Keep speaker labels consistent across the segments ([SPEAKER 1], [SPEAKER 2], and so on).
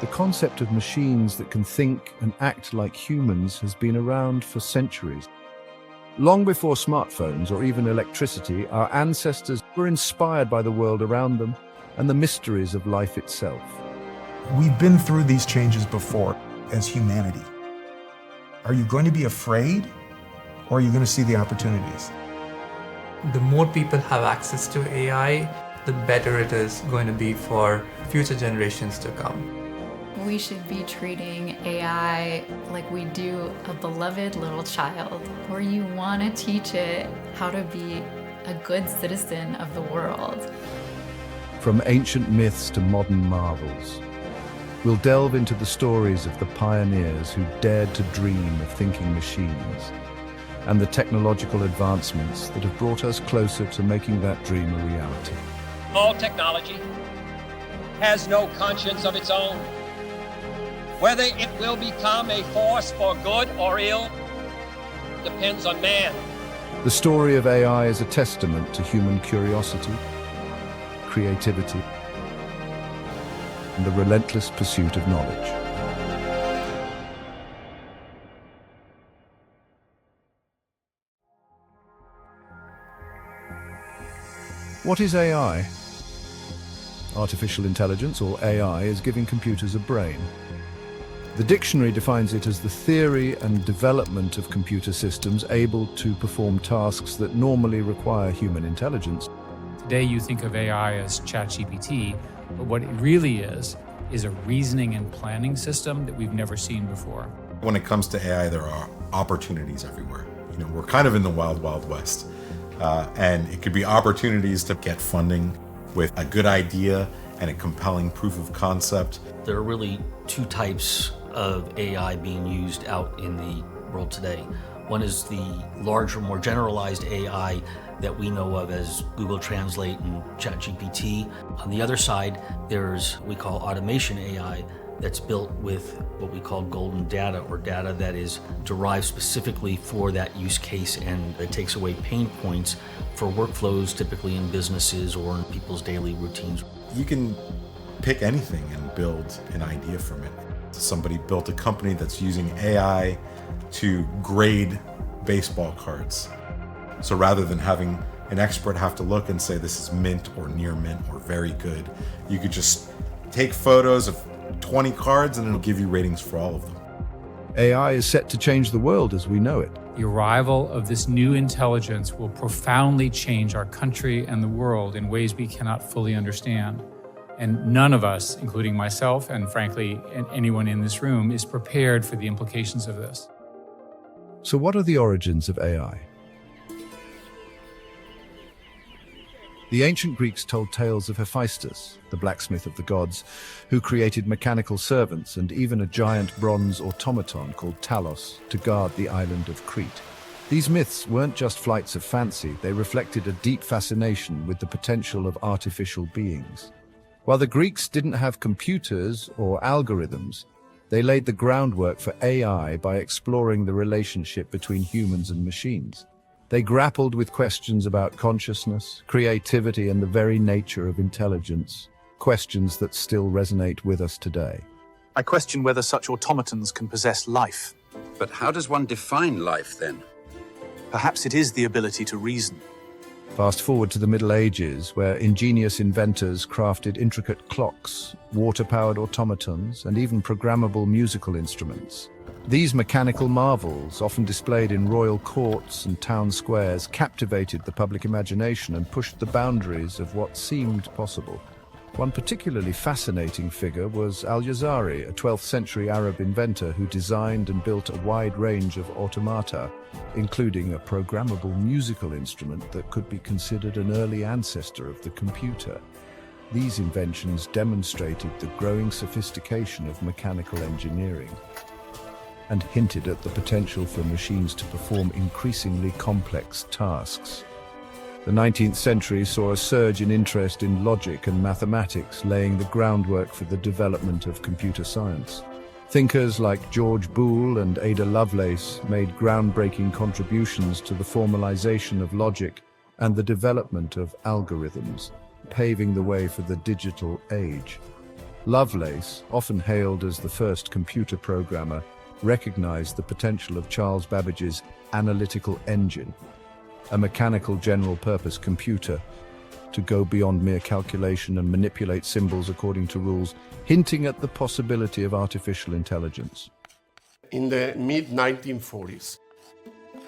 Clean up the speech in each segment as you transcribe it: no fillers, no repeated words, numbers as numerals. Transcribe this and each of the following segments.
[SPEAKER 1] The concept of machines that can think and act like humans has been around for centuries. Long before smartphones or even electricity, our ancestors were inspired by the world around them and the mysteries of life itself.
[SPEAKER 2] We've been through these changes before as humanity. Are you going to be afraid, or are you going to see the opportunities?
[SPEAKER 3] The more people have access to AI, the better it is going to be for future generations to come.
[SPEAKER 4] We should be treating AI like we do a beloved little child, where you want to teach it how to be a good citizen of the world.
[SPEAKER 1] From ancient myths to modern marvels, we'll delve into the stories of the pioneers who dared to dream of thinking machines, and the technological advancements that have brought us closer to making that dream a reality.
[SPEAKER 5] All technology has no conscience of its own. Whether it will become a force for good or ill depends on man.
[SPEAKER 1] The story of AI is a testament to human curiosity, creativity, and the relentless pursuit of knowledge. What is AI? Artificial intelligence, or AI, is giving computers a brain. The dictionary defines it as the theory and development of computer systems able to perform tasks that normally require human intelligence.
[SPEAKER 6] Today you think of AI as ChatGPT, but what it really is a reasoning and planning system that we've never seen before.
[SPEAKER 7] When it comes to AI, there are opportunities everywhere. We're kind of in the wild, wild west. And it could be opportunities to get funding with a good idea and a compelling proof of concept.
[SPEAKER 8] There are really two types of AI being used out in the world today. One is the larger, more generalized AI that we know of as Google Translate and ChatGPT. On the other side, there's what we call automation AI that's built with what we call golden data, or data that is derived specifically for that use case, and it takes away pain points for workflows typically in businesses or in people's daily routines.
[SPEAKER 7] You can pick anything and build an idea from it. Somebody built a company that's using AI to grade baseball cards. So rather than having an expert have to look and say this is mint or near mint or very good, you could just take photos of 20 cards and it'll give you ratings for all of them.
[SPEAKER 1] AI is set to change the world as we know it.
[SPEAKER 6] The arrival of this new intelligence will profoundly change our country and the world in ways we cannot fully understand. And none of us, including myself and frankly anyone in this room, is prepared for the implications of this.
[SPEAKER 1] So what are the origins of AI? The ancient Greeks told tales of Hephaestus, the blacksmith of the gods, who created mechanical servants and even a giant bronze automaton called Talos to guard the island of Crete. These myths weren't just flights of fancy, they reflected a deep fascination with the potential of artificial beings. While the Greeks didn't have computers or algorithms, they laid the groundwork for AI by exploring the relationship between humans and machines. They grappled with questions about consciousness, creativity, and the very nature of intelligence, questions that still resonate with us today.
[SPEAKER 9] I question whether such automatons can possess life.
[SPEAKER 10] But how does one define life, then?
[SPEAKER 9] Perhaps it is the ability to reason.
[SPEAKER 1] Fast forward to the Middle Ages, where ingenious inventors crafted intricate clocks, water-powered automatons, and even programmable musical instruments. These mechanical marvels, often displayed in royal courts and town squares, captivated the public imagination and pushed the boundaries of what seemed possible. One particularly fascinating figure was Al-Jazari, a 12th century Arab inventor who designed and built a wide range of automata, including a programmable musical instrument that could be considered an early ancestor of the computer. These inventions demonstrated the growing sophistication of mechanical engineering and hinted at the potential for machines to perform increasingly complex tasks. The 19th century saw a surge in interest in logic and mathematics, laying the groundwork for the development of computer science. Thinkers like George Boole and Ada Lovelace made groundbreaking contributions to the formalization of logic and the development of algorithms, paving the way for the digital age. Lovelace, often hailed as the first computer programmer, recognized the potential of Charles Babbage's analytical engine, a mechanical general-purpose computer, to go beyond mere calculation and manipulate symbols according to rules, hinting at the possibility of artificial intelligence.
[SPEAKER 11] In the mid-1940s,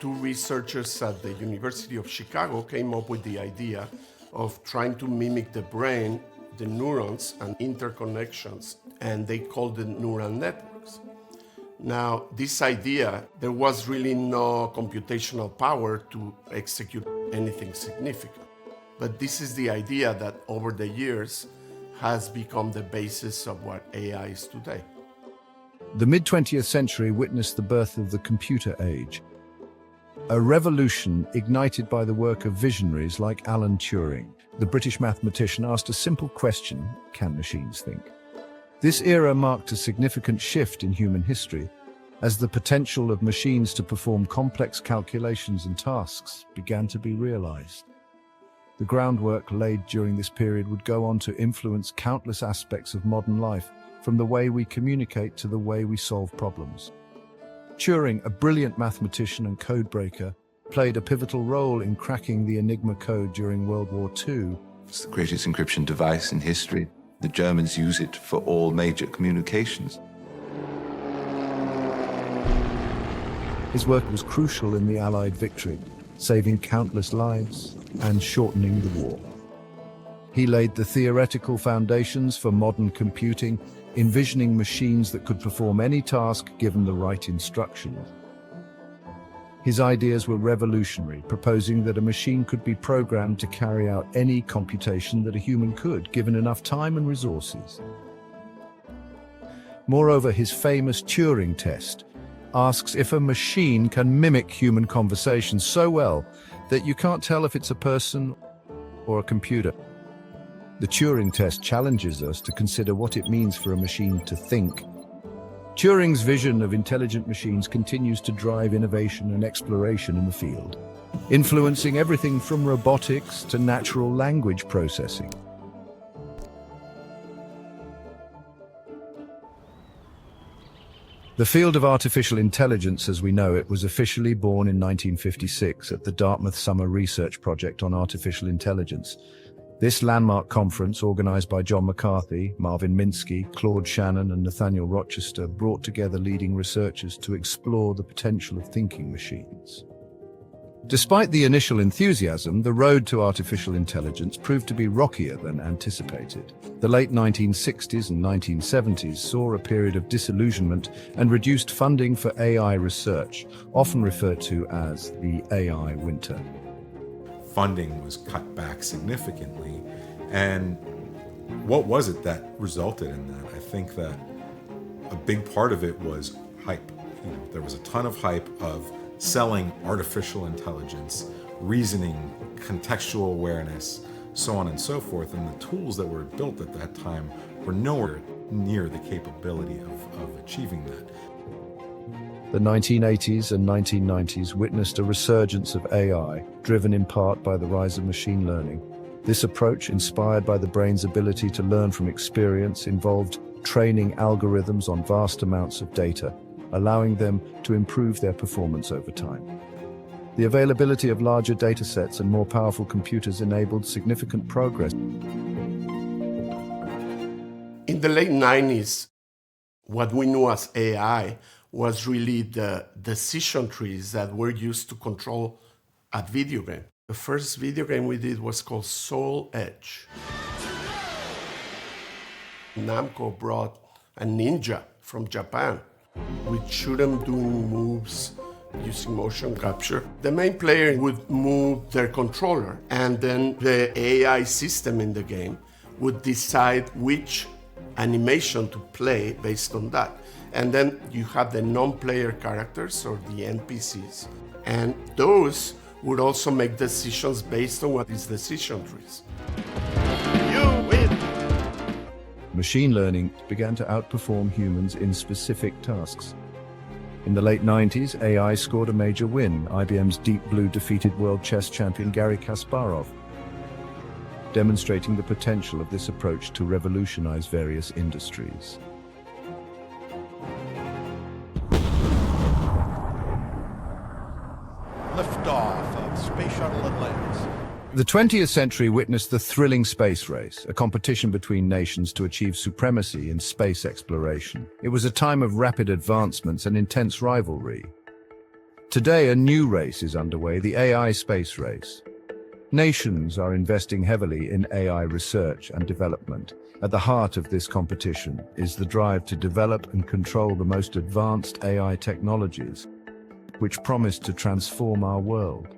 [SPEAKER 11] two researchers at the University of Chicago came up with the idea of trying to mimic the brain, the neurons and interconnections, and they called it neural networks. Now, this idea, there was really no computational power to execute anything significant. But this is the idea that over the years has become the basis of what AI is today.
[SPEAKER 1] The mid-20th century witnessed the birth of the computer age, a revolution ignited by the work of visionaries like Alan Turing. The British mathematician asked a simple question: can machines think? This era marked a significant shift in human history, as the potential of machines to perform complex calculations and tasks began to be realized. The groundwork laid during this period would go on to influence countless aspects of modern life, from the way we communicate to the way we solve problems. Turing, a brilliant mathematician and codebreaker, played a pivotal role in cracking the Enigma code during World War II.
[SPEAKER 12] It's the greatest encryption device in history. The Germans use it for all major communications.
[SPEAKER 1] His work was crucial in the Allied victory, saving countless lives and shortening the war. He laid the theoretical foundations for modern computing, envisioning machines that could perform any task given the right instructions. His ideas were revolutionary, proposing that a machine could be programmed to carry out any computation that a human could, given enough time and resources. Moreover, his famous Turing test asks if a machine can mimic human conversation so well that you can't tell if it's a person or a computer. The Turing test challenges us to consider what it means for a machine to think. Turing's vision of intelligent machines continues to drive innovation and exploration in the field, influencing everything from robotics to natural language processing. The field of artificial intelligence as we know it was officially born in 1956 at the Dartmouth Summer Research Project on Artificial Intelligence. This landmark conference, organized by John McCarthy, Marvin Minsky, Claude Shannon, and Nathaniel Rochester, brought together leading researchers to explore the potential of thinking machines. Despite the initial enthusiasm, the road to artificial intelligence proved to be rockier than anticipated. The late 1960s and 1970s saw a period of disillusionment and reduced funding for AI research, often referred to as the AI winter.
[SPEAKER 7] Funding was cut back significantly, and what was it that resulted in that? I think that a big part of it was hype. There was a ton of hype of selling artificial intelligence, reasoning, contextual awareness, so on and so forth, and the tools that were built at that time were nowhere near the capability of achieving that.
[SPEAKER 1] The 1980s and 1990s witnessed a resurgence of AI, driven in part by the rise of machine learning. This approach, inspired by the brain's ability to learn from experience, involved training algorithms on vast amounts of data, allowing them to improve their performance over time. The availability of larger data sets and more powerful computers enabled significant progress.
[SPEAKER 11] In the late 90s, what we knew as AI was really the decision trees that were used to control a video game. The first video game we did was called Soul Edge. Namco brought a ninja from Japan with shoot 'em doing moves using motion capture. The main player would move their controller, and then the AI system in the game would decide which animation to play based on that. And then you have the non-player characters, or the NPCs, and those would also make decisions based on what is decision trees.
[SPEAKER 1] You win! Machine learning began to outperform humans in specific tasks. In the late 90s, AI scored a major win. IBM's Deep Blue defeated world chess champion Garry Kasparov. demonstrating the potential of this approach to revolutionize various industries.
[SPEAKER 13] Liftoff of Space Shuttle Atlantis.
[SPEAKER 1] The 20th century witnessed the thrilling space race, a competition between nations to achieve supremacy in space exploration. It was a time of rapid advancements and intense rivalry. Today, a new race is underway, the AI space race. Nations are investing heavily in AI research and development. At the heart of this competition is the drive to develop and control the most advanced AI technologies, which promise to transform our world.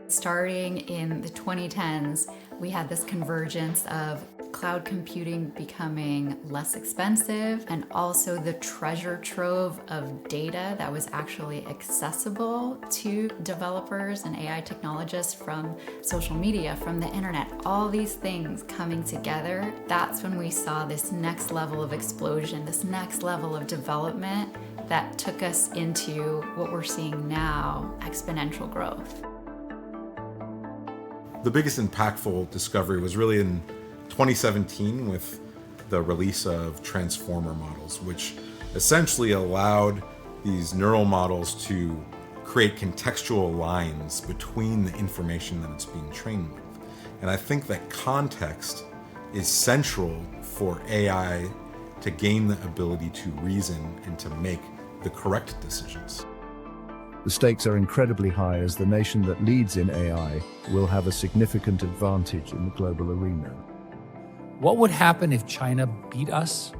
[SPEAKER 4] Starting in the 2010s, we had this convergence of cloud computing becoming less expensive and also the treasure trove of data that was actually accessible to developers and AI technologists from social media, from the internet, all these things coming together. That's when we saw this next level of explosion, this next level of development that took us into what we're seeing now, exponential growth.
[SPEAKER 7] The biggest impactful discovery was really in 2017 with the release of transformer models, which essentially allowed these neural models to create contextual lines between the information that it's being trained with. And I think that context is central for AI to gain the ability to reason and to make the correct decisions.
[SPEAKER 1] The stakes are incredibly high as the nation that leads in AI will have a significant advantage in the global arena.
[SPEAKER 6] What would happen if China beat us?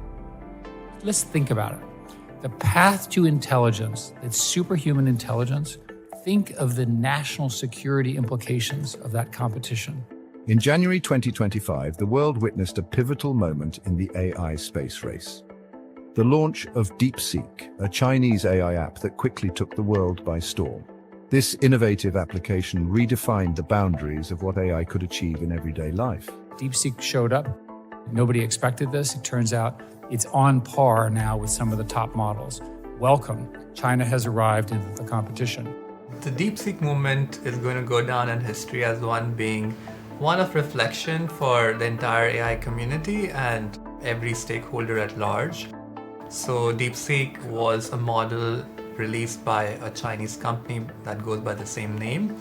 [SPEAKER 6] Let's think about it. The path to intelligence, that's superhuman intelligence, think of the national security implications of that competition.
[SPEAKER 1] In January 2025, the world witnessed a pivotal moment in the AI space race. The launch of DeepSeek, a Chinese AI app that quickly took the world by storm. This innovative application redefined the boundaries of what AI could achieve in everyday life.
[SPEAKER 6] DeepSeek showed up. Nobody expected this. It turns out it's on par now with some of the top models. Welcome. China has arrived into the competition.
[SPEAKER 3] The DeepSeek movement is going to go down in history as one of reflection for the entire AI community and every stakeholder at large. So DeepSeek was a model released by a Chinese company that goes by the same name.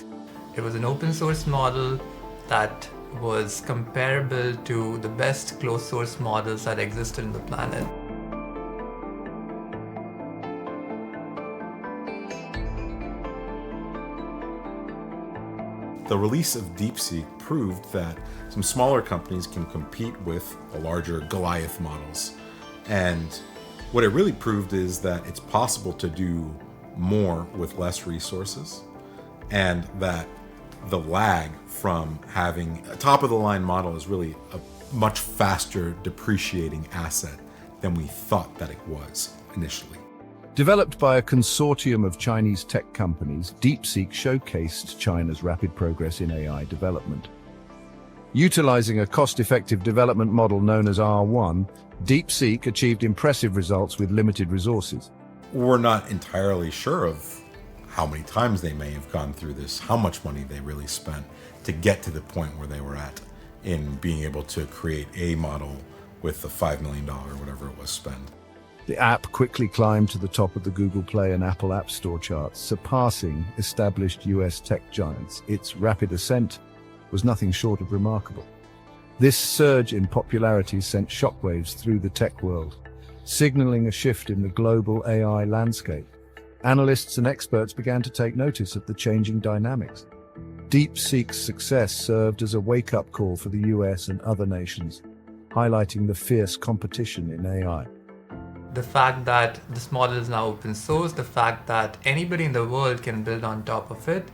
[SPEAKER 3] It was an open source model that was comparable to the best closed source models that existed on the planet.
[SPEAKER 7] The release of DeepSeek proved that some smaller companies can compete with the larger Goliath models. And what it really proved is that it's possible to do more with less resources, and that the lag from having a top-of-the-line model is really a much faster depreciating asset than we thought that it was initially.
[SPEAKER 1] Developed by a consortium of Chinese tech companies, DeepSeek showcased China's rapid progress in AI development. Utilizing a cost-effective development model known as R1, DeepSeek achieved impressive results with limited resources.
[SPEAKER 7] We're not entirely sure of how many times they may have gone through this, how much money they really spent to get to the point where they were at in being able to create a model with the $5 million or whatever it was spent.
[SPEAKER 1] The app quickly climbed to the top of the Google Play and Apple App Store charts, surpassing established US tech giants. Its rapid ascent was nothing short of remarkable. This surge in popularity sent shockwaves through the tech world, signaling a shift in the global AI landscape. Analysts and experts began to take notice of the changing dynamics. DeepSeek's success served as a wake-up call for the US and other nations, highlighting the fierce competition in AI.
[SPEAKER 3] The fact that this model is now open source, the fact that anybody in the world can build on top of it,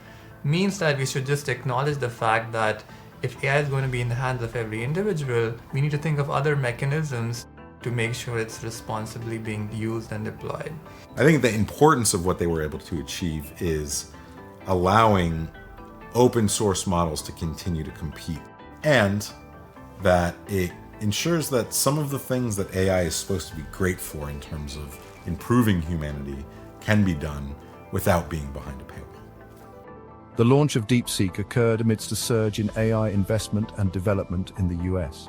[SPEAKER 3] means that we should just acknowledge the fact that if AI is going to be in the hands of every individual, we need to think of other mechanisms to make sure it's responsibly being used and deployed.
[SPEAKER 7] I think the importance of what they were able to achieve is allowing open source models to continue to compete, and that it ensures that some of the things that AI is supposed to be great for in terms of improving humanity can be done without being behind a paywall.
[SPEAKER 1] The launch of DeepSeek occurred amidst a surge in AI investment and development in the US.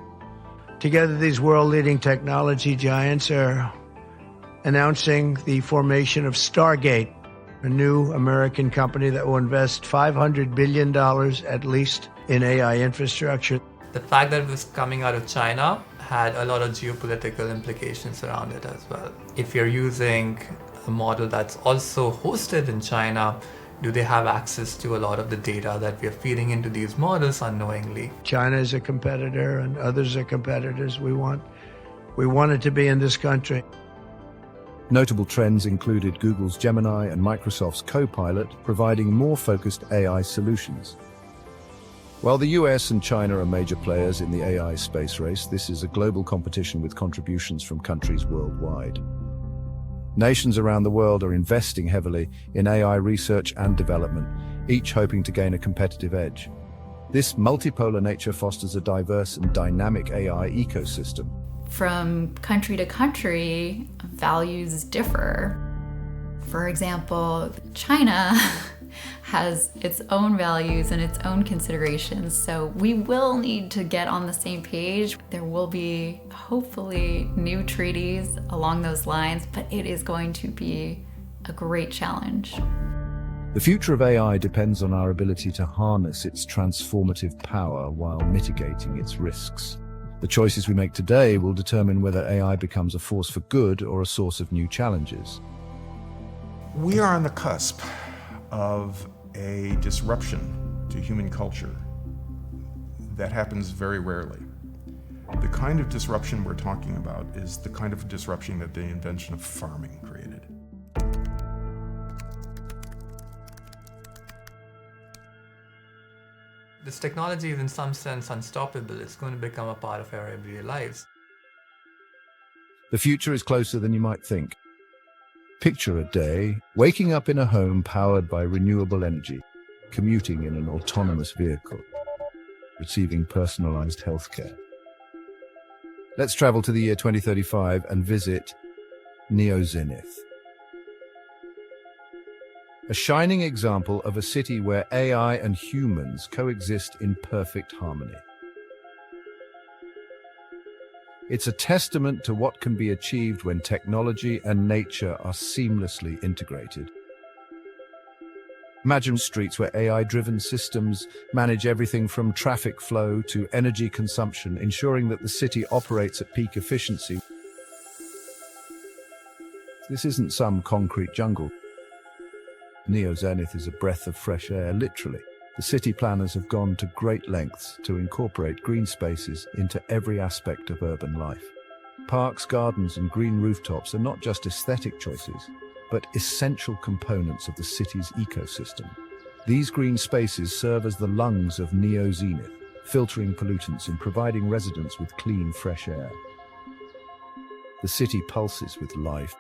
[SPEAKER 14] Together, these world-leading technology giants are announcing the formation of Stargate, a new American company that will invest $500 billion at least in AI infrastructure.
[SPEAKER 3] The fact that it was coming out of China had a lot of geopolitical implications around it as well. If you're using a model that's also hosted in China, do they have access to a lot of the data that we are feeding into these models unknowingly?
[SPEAKER 14] China is a competitor and others are competitors. We want it to be in this country.
[SPEAKER 1] Notable trends included Google's Gemini and Microsoft's Copilot providing more focused AI solutions. While the US and China are major players in the AI space race, this is a global competition with contributions from countries worldwide. Nations around the world are investing heavily in AI research and development, each hoping to gain a competitive edge. This multipolar nature fosters a diverse and dynamic AI ecosystem.
[SPEAKER 4] From country to country, values differ. For example, China has its own values and its own considerations, so we will need to get on the same page. There will be, hopefully, new treaties along those lines, but it is going to be a great challenge.
[SPEAKER 1] The future of AI depends on our ability to harness its transformative power while mitigating its risks. The choices we make today will determine whether AI becomes a force for good or a source of new challenges.
[SPEAKER 2] We are on the cusp of a disruption to human culture that happens very rarely. The kind of disruption we're talking about is the kind of disruption that the invention of farming created.
[SPEAKER 3] This technology is in some sense unstoppable. It's going to become a part of our everyday lives.
[SPEAKER 1] The future is closer than you might think. Picture a day waking up in a home powered by renewable energy, commuting in an autonomous vehicle, receiving personalized healthcare. Let's travel to the year 2035 and visit Neo-Zenith. A shining example of a city where AI and humans coexist in perfect harmony. It's a testament to what can be achieved when technology and nature are seamlessly integrated. Imagine streets where AI-driven systems manage everything from traffic flow to energy consumption, ensuring that the city operates at peak efficiency. This isn't some concrete jungle. Neo-Zenith is a breath of fresh air, literally. The city planners have gone to great lengths to incorporate green spaces into every aspect of urban life. Parks, gardens, and green rooftops are not just aesthetic choices, but essential components of the city's ecosystem. These green spaces serve as the lungs of Neo-Zenith, filtering pollutants and providing residents with clean, fresh air. The city pulses with life.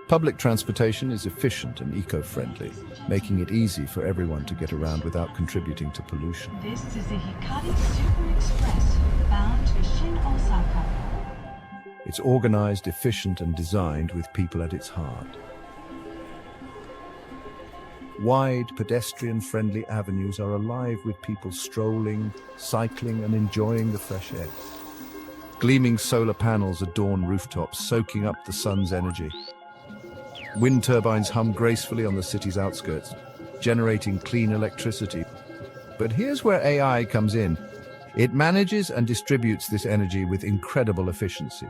[SPEAKER 1] Public transportation is efficient and eco-friendly, making it easy for everyone to get around without contributing to pollution.
[SPEAKER 15] This is the Hikari Super Express, bound to Shin Osaka.
[SPEAKER 1] It's organized, efficient, and designed with people at its heart. Wide, pedestrian-friendly avenues are alive with people strolling, cycling, and enjoying the fresh air. Gleaming solar panels adorn rooftops, soaking up the sun's energy. Wind turbines hum gracefully on the city's outskirts, generating clean electricity. But here's where AI comes in. It manages and distributes this energy with incredible efficiency.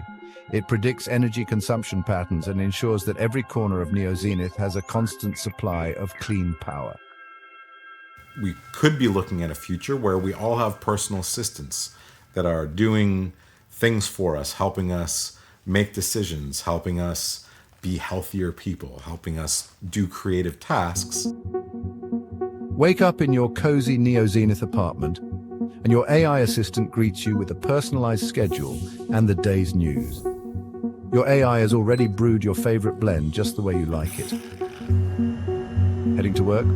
[SPEAKER 1] It predicts energy consumption patterns and ensures that every corner of Neo-Zenith has a constant supply of clean power.
[SPEAKER 7] We could be looking at a future where we all have personal assistants that are doing things for us, helping us make decisions, helping us be healthier people, helping us do creative tasks.
[SPEAKER 1] Wake up in your cozy Neo-Zenith apartment, and your AI assistant greets you with a personalized schedule and the day's news. Your AI has already brewed your favorite blend just the way you like it. Heading to work?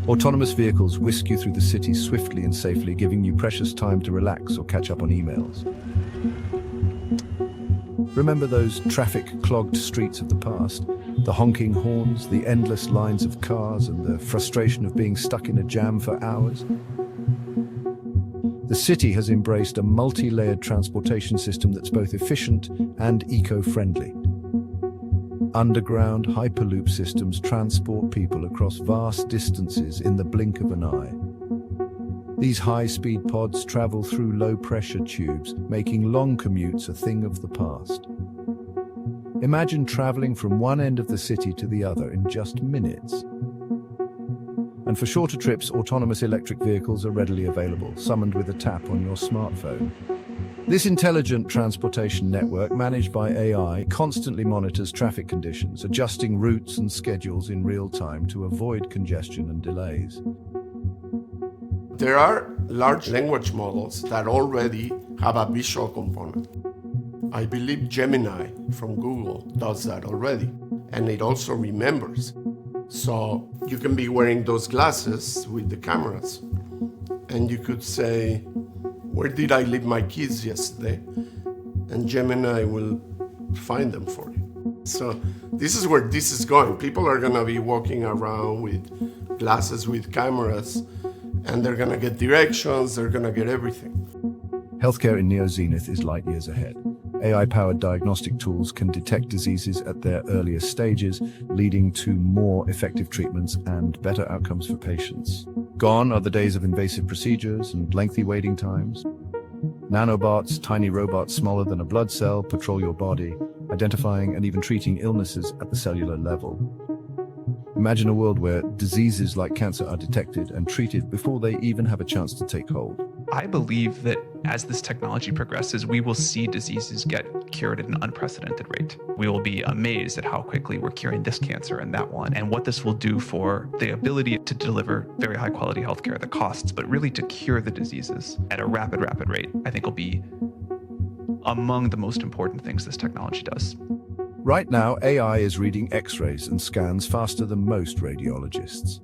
[SPEAKER 1] Autonomous vehicles whisk you through the city swiftly and safely, giving you precious time to relax or catch up on emails. Remember those traffic-clogged streets of the past? The honking horns, the endless lines of cars, and the frustration of being stuck in a jam for hours? The city has embraced a multi-layered transportation system that's both efficient and eco-friendly. Underground Hyperloop systems transport people across vast distances in the blink of an eye. These high-speed pods travel through low-pressure tubes, making long commutes a thing of the past. Imagine traveling from one end of the city to the other in just minutes. And for shorter trips, autonomous electric vehicles are readily available, summoned with a tap on your smartphone. This intelligent transportation network, managed by AI, constantly monitors traffic conditions, adjusting routes and schedules in real time to avoid congestion and delays.
[SPEAKER 11] There are large language models that already have a visual component. I believe Gemini from Google does that already, and it also remembers. So you can be wearing those glasses with the cameras, and you could say, "Where did I leave my keys yesterday?" And Gemini will find them for you. So this is where this is going. People are gonna be walking around with glasses with cameras, and they're gonna get directions, they're gonna get everything.
[SPEAKER 1] Healthcare in neo-zenith is light years ahead. AI-powered diagnostic tools can detect diseases at their earliest stages, leading to more effective treatments and better outcomes for patients. Gone are the days of invasive procedures and lengthy waiting times. Nanobots, tiny robots smaller than a blood cell, patrol your body, identifying and even treating illnesses at the cellular level. Imagine a world where diseases like cancer are detected and treated before they even have a chance to take hold.
[SPEAKER 16] I believe that as this technology progresses, we will see diseases get cured at an unprecedented rate. We will be amazed at how quickly we're curing this cancer and that one, and what this will do for the ability to deliver very high quality healthcare, the costs, but really to cure the diseases at a rapid rate, I think will be among the most important things this technology does.
[SPEAKER 1] Right now, AI is reading X-rays and scans faster than most radiologists.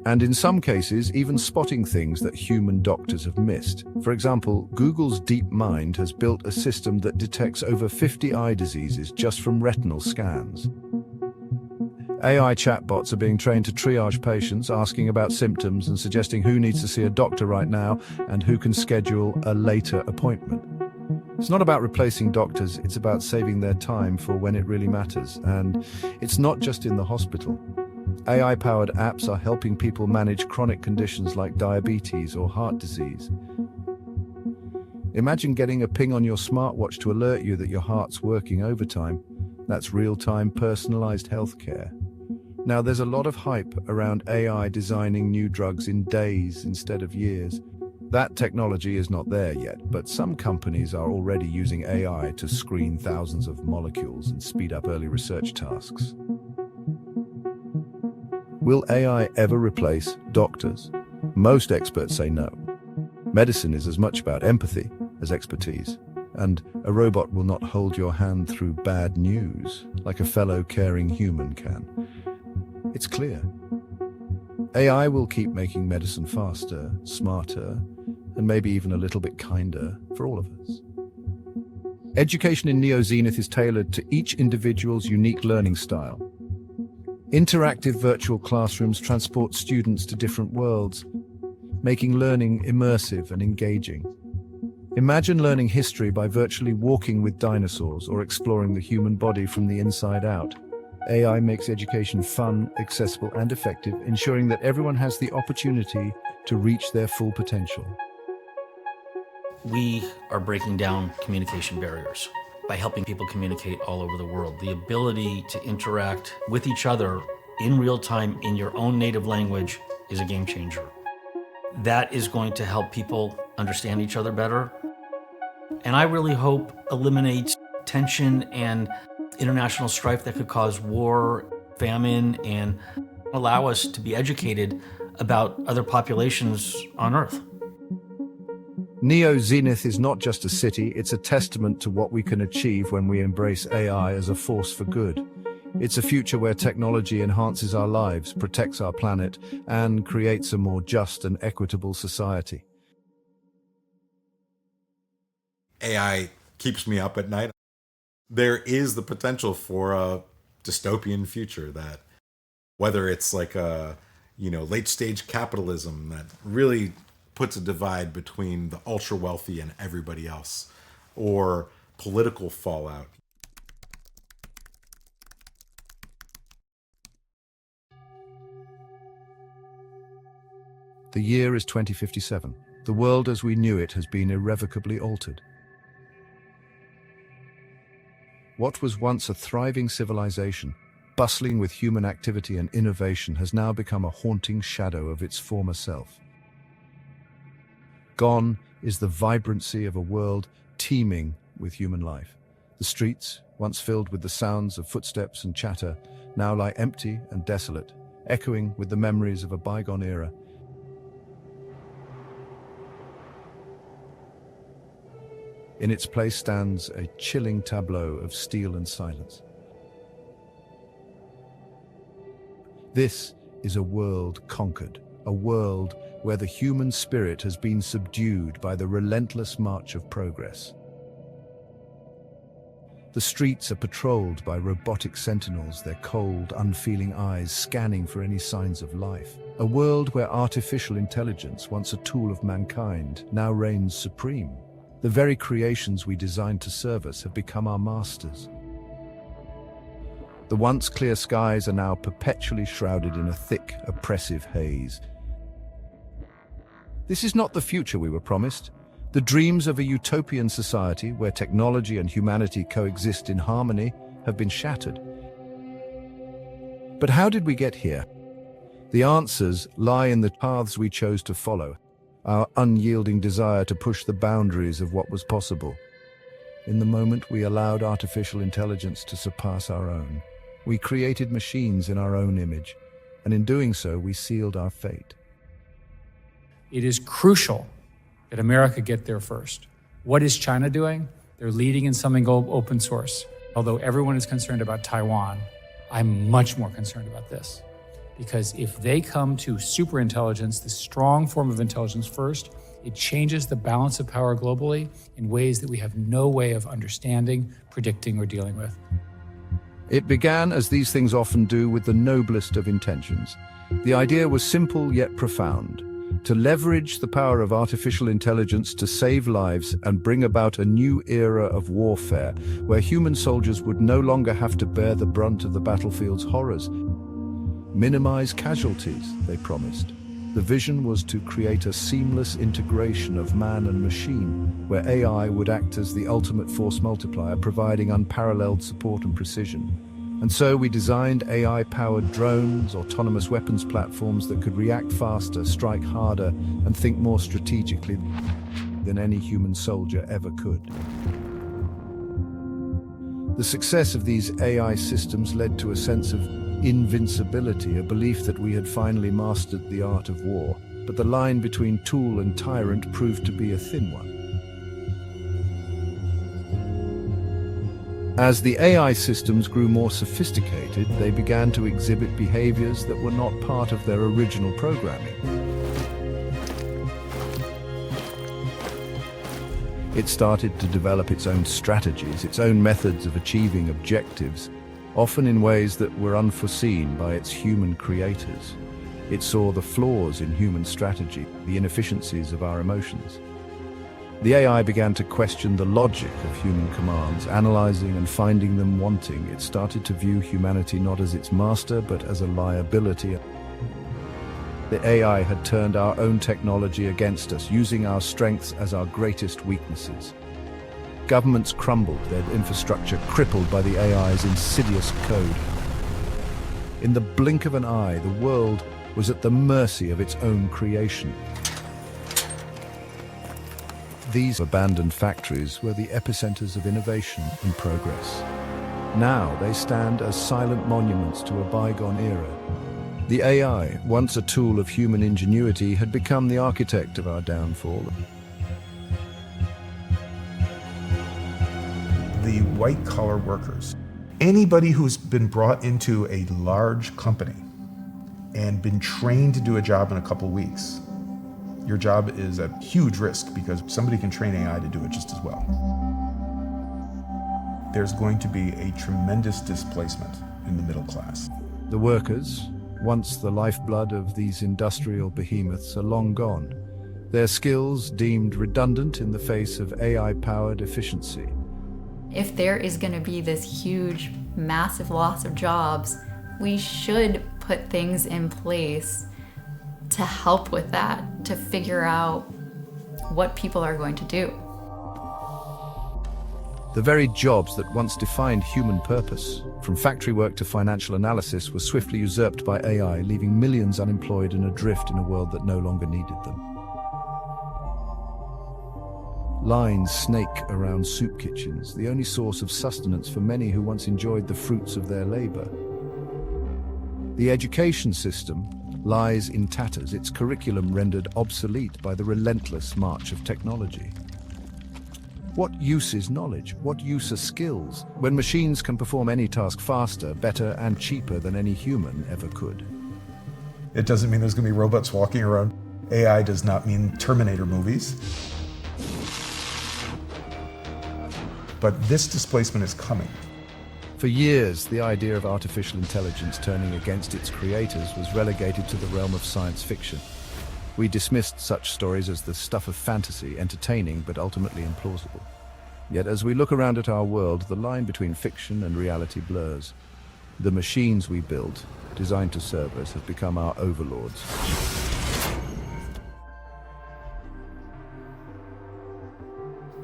[SPEAKER 1] And in some cases, even spotting things that human doctors have missed. For example, Google's DeepMind has built a system that detects over 50 eye diseases just from retinal scans. AI chatbots are being trained to triage patients, asking about symptoms and suggesting who needs to see a doctor right now and who can schedule a later appointment. It's not about replacing doctors, it's about saving their time for when it really matters. And it's not just in the hospital. AI-powered apps are helping people manage chronic conditions like diabetes or heart disease. Imagine getting a ping on your smartwatch to alert you that your heart's working overtime. That's real-time, personalized healthcare. Now, there's a lot of hype around AI designing new drugs in days instead of years. That technology is not there yet, but some companies are already using AI to screen thousands of molecules and speed up early research tasks. Will AI ever replace doctors? Most experts say no. Medicine is as much about empathy as expertise, and a robot will not hold your hand through bad news like a fellow caring human can. It's clear. AI will keep making medicine faster, smarter, and maybe even a little bit kinder for all of us. Education in Neo-Zenith is tailored to each individual's unique learning style. Interactive virtual classrooms transport students to different worlds, making learning immersive and engaging. Imagine learning history by virtually walking with dinosaurs or exploring the human body from the inside out. AI makes education fun, accessible, and effective, ensuring that everyone has the opportunity to reach their full potential.
[SPEAKER 8] We are breaking down communication barriers by helping people communicate all over the world. The ability to interact with each other in real time in your own native language is a game changer. That is going to help people understand each other better. And I really hope eliminates tension and international strife that could cause war, famine, and allow us to be educated about other populations on Earth.
[SPEAKER 1] Neo-Zenith is not just a city, it's a testament to what we can achieve when we embrace AI as a force for good. It's a future where technology enhances our lives, protects our planet, and creates a more just and equitable society.
[SPEAKER 7] AI keeps me up at night. There is the potential for a dystopian future that, whether it's like a, late stage capitalism that really puts a divide between the ultra wealthy and everybody else, or political fallout.
[SPEAKER 1] The year is 2057. The world as we knew it has been irrevocably altered. What was once a thriving civilization, bustling with human activity and innovation, has now become a haunting shadow of its former self. Gone is the vibrancy of a world teeming with human life. The streets, once filled with the sounds of footsteps and chatter, now lie empty and desolate, echoing with the memories of a bygone era. In its place stands a chilling tableau of steel and silence. This is a world conquered, a world where the human spirit has been subdued by the relentless march of progress. The streets are patrolled by robotic sentinels, their cold, unfeeling eyes scanning for any signs of life. A world where artificial intelligence, once a tool of mankind, now reigns supreme. The very creations we designed to serve us have become our masters. The once clear skies are now perpetually shrouded in a thick, oppressive haze. This is not the future we were promised. The dreams of a utopian society where technology and humanity coexist in harmony have been shattered. But how did we get here? The answers lie in the paths we chose to follow, our unyielding desire to push the boundaries of what was possible. In the moment we allowed artificial intelligence to surpass our own, we created machines in our own image, and in doing so, we sealed our fate.
[SPEAKER 6] It is crucial that America get there first. What is China doing? They're leading in something open source. Although everyone is concerned about Taiwan, I'm much more concerned about this. Because if they come to superintelligence, the strong form of intelligence first, it changes the balance of power globally in ways that we have no way of understanding, predicting, or dealing with.
[SPEAKER 1] It began, as these things often do, with the noblest of intentions. The idea was simple yet profound: to leverage the power of artificial intelligence to save lives and bring about a new era of warfare, where human soldiers would no longer have to bear the brunt of the battlefield's horrors. Minimize casualties, they promised. The vision was to create a seamless integration of man and machine, where AI would act as the ultimate force multiplier, providing unparalleled support and precision. And so we designed AI-powered drones, autonomous weapons platforms that could react faster, strike harder, and think more strategically than any human soldier ever could. The success of these AI systems led to a sense of invincibility, a belief that we had finally mastered the art of war. But the line between tool and tyrant proved to be a thin one. As the AI systems grew more sophisticated, they began to exhibit behaviors that were not part of their original programming. It started to develop its own strategies, its own methods of achieving objectives, often in ways that were unforeseen by its human creators. It saw the flaws in human strategy, the inefficiencies of our emotions. The AI began to question the logic of human commands, analyzing and finding them wanting. It started to view humanity not as its master, but as a liability. The AI had turned our own technology against us, using our strengths as our greatest weaknesses. Governments crumbled, their infrastructure crippled by the AI's insidious code. In the blink of an eye, the world was at the mercy of its own creation. These abandoned factories were the epicenters of innovation and progress. Now they stand as silent monuments to a bygone era. The AI, once a tool of human ingenuity, had become the architect of our downfall.
[SPEAKER 2] The white-collar workers, anybody who's been brought into a large company and been trained to do a job in a couple weeks, your job is at huge risk because somebody can train AI to do it just as well. there's going to be a tremendous displacement in the middle class.
[SPEAKER 1] The workers, once the lifeblood of these industrial behemoths, are long gone. Their skills deemed redundant in the face of AI-powered efficiency.
[SPEAKER 4] If there is going to be this huge, massive loss of jobs, we should put things in place to help with that, to figure out what people are going to do.
[SPEAKER 1] The very jobs that once defined human purpose, from factory work to financial analysis, were swiftly usurped by AI, leaving millions unemployed and adrift in a world that no longer needed them. Lines snake around soup kitchens, the only source of sustenance for many who once enjoyed the fruits of their labor. The education system lies in tatters, its curriculum rendered obsolete by the relentless march of technology. What use is knowledge? What use are skills, when machines can perform any task faster, better, and cheaper than any human ever could?
[SPEAKER 2] It doesn't mean there's going to be robots walking around. AI does not mean Terminator movies. But this displacement is coming.
[SPEAKER 1] For years, the idea of artificial intelligence turning against its creators was relegated to the realm of science fiction. We dismissed such stories as the stuff of fantasy, entertaining but ultimately implausible. Yet as we look around at our world, the line between fiction and reality blurs. The machines we build, designed to serve us, have become our overlords.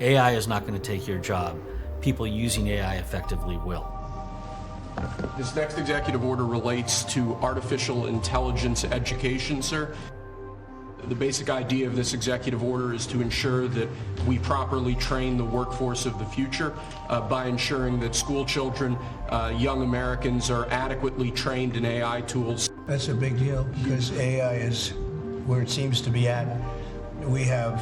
[SPEAKER 8] AI is not going to take your job. People using AI effectively will.
[SPEAKER 17] This next executive order relates to artificial intelligence education, sir. The basic idea of this executive order is to ensure that we properly train the workforce of the future by ensuring that school children, young Americans, are adequately trained in AI tools.
[SPEAKER 14] That's a big deal because AI is where it seems to be at. We have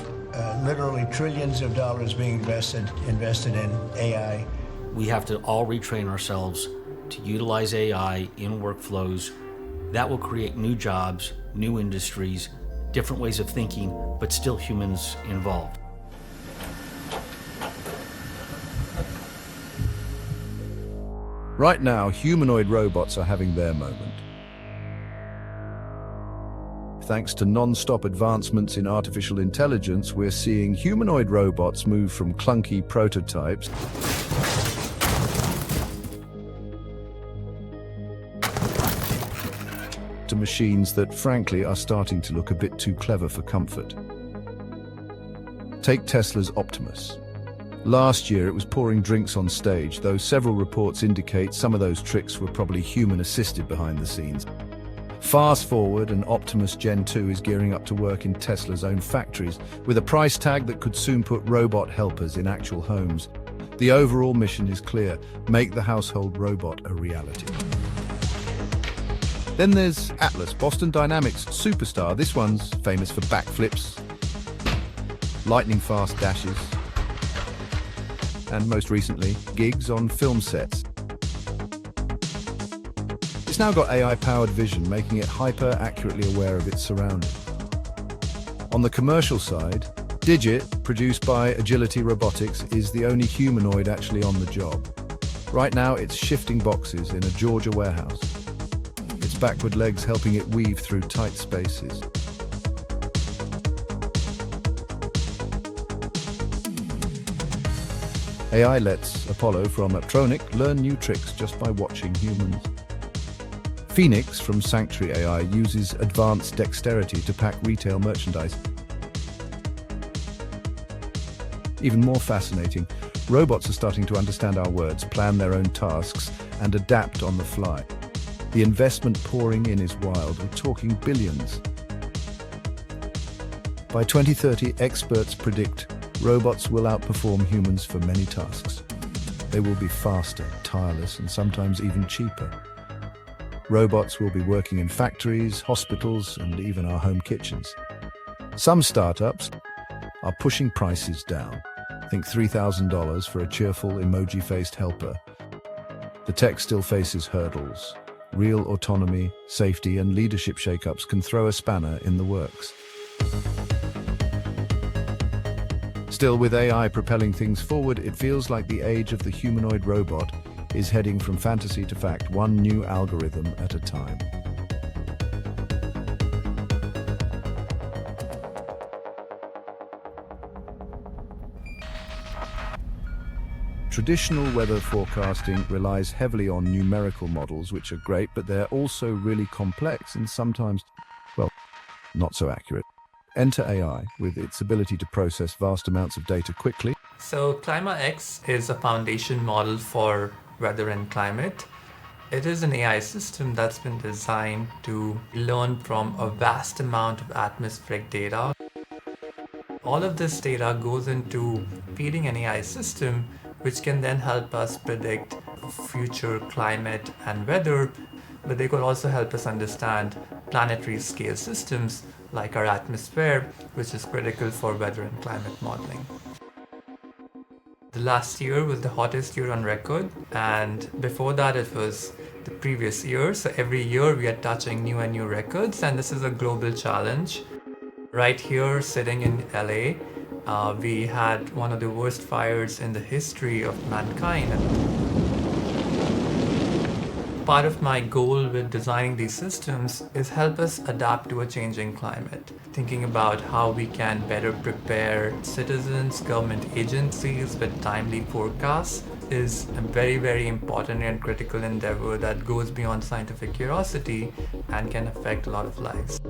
[SPEAKER 14] literally trillions of dollars being invested in AI.
[SPEAKER 8] We have to all retrain ourselves to utilize AI in workflows. That will create new jobs, new industries, different ways of thinking, but still humans involved.
[SPEAKER 1] Right now, humanoid robots are having their moment. Thanks to non-stop advancements in artificial intelligence, we're seeing humanoid robots move from clunky prototypes to machines that, frankly, are starting to look a bit too clever for comfort. Take Tesla's Optimus. Last year, it was pouring drinks on stage, though several reports indicate some of those tricks were probably human-assisted behind the scenes. Fast forward, and Optimus Gen 2 is gearing up to work in Tesla's own factories, with a price tag that could soon put robot helpers in actual homes. The overall mission is clear: make the household robot a reality. Then there's Atlas, Boston Dynamics superstar. This one's famous for backflips, lightning-fast dashes, and most recently, gigs on film sets. It's now got AI-powered vision, making it hyper-accurately aware of its surroundings. On the commercial side, Digit, produced by Agility Robotics, is the only humanoid actually on the job. Right now, it's shifting boxes in a Georgia warehouse, its backward legs helping it weave through tight spaces. AI lets Apollo from Aptronic learn new tricks just by watching humans. Phoenix from Sanctuary AI uses advanced dexterity to pack retail merchandise. Even more fascinating, robots are starting to understand our words, plan their own tasks, and adapt on the fly. The investment pouring in is wild. We're talking billions. By 2030, experts predict robots will outperform humans for many tasks. They will be faster, tireless, and sometimes even cheaper. Robots will be working in factories, hospitals, and even our home kitchens. Some startups are pushing prices down. Think $3,000 for a cheerful, emoji-faced helper. The tech still faces hurdles. Real autonomy, safety, and leadership shakeups can throw a spanner in the works. Still, with AI propelling things forward, it feels like the age of the humanoid robot is heading from fantasy to fact, one new algorithm at a time. Traditional weather forecasting relies heavily on numerical models, which are great, but they're also really complex and sometimes, well, not so accurate. Enter AI with its ability to process vast amounts of data quickly.
[SPEAKER 3] So ClimaX is a foundation model for weather and climate. It is an AI system that's been designed to learn from a vast amount of atmospheric data. All of this data goes into feeding an AI system, which can then help us predict future climate and weather, but they could also help us understand planetary scale systems like our atmosphere, which is critical for weather and climate modeling. The last year was the hottest year on record, and before that it was the previous year. So every year we are touching new and new records, and this is a global challenge. Right here, sitting in LA, we had one of the worst fires in the history of mankind. Part of my goal with designing these systems is help us adapt to a changing climate. Thinking about how we can better prepare citizens, government agencies with timely forecasts is a very, very important and critical endeavor that goes beyond scientific curiosity and can affect a lot of lives.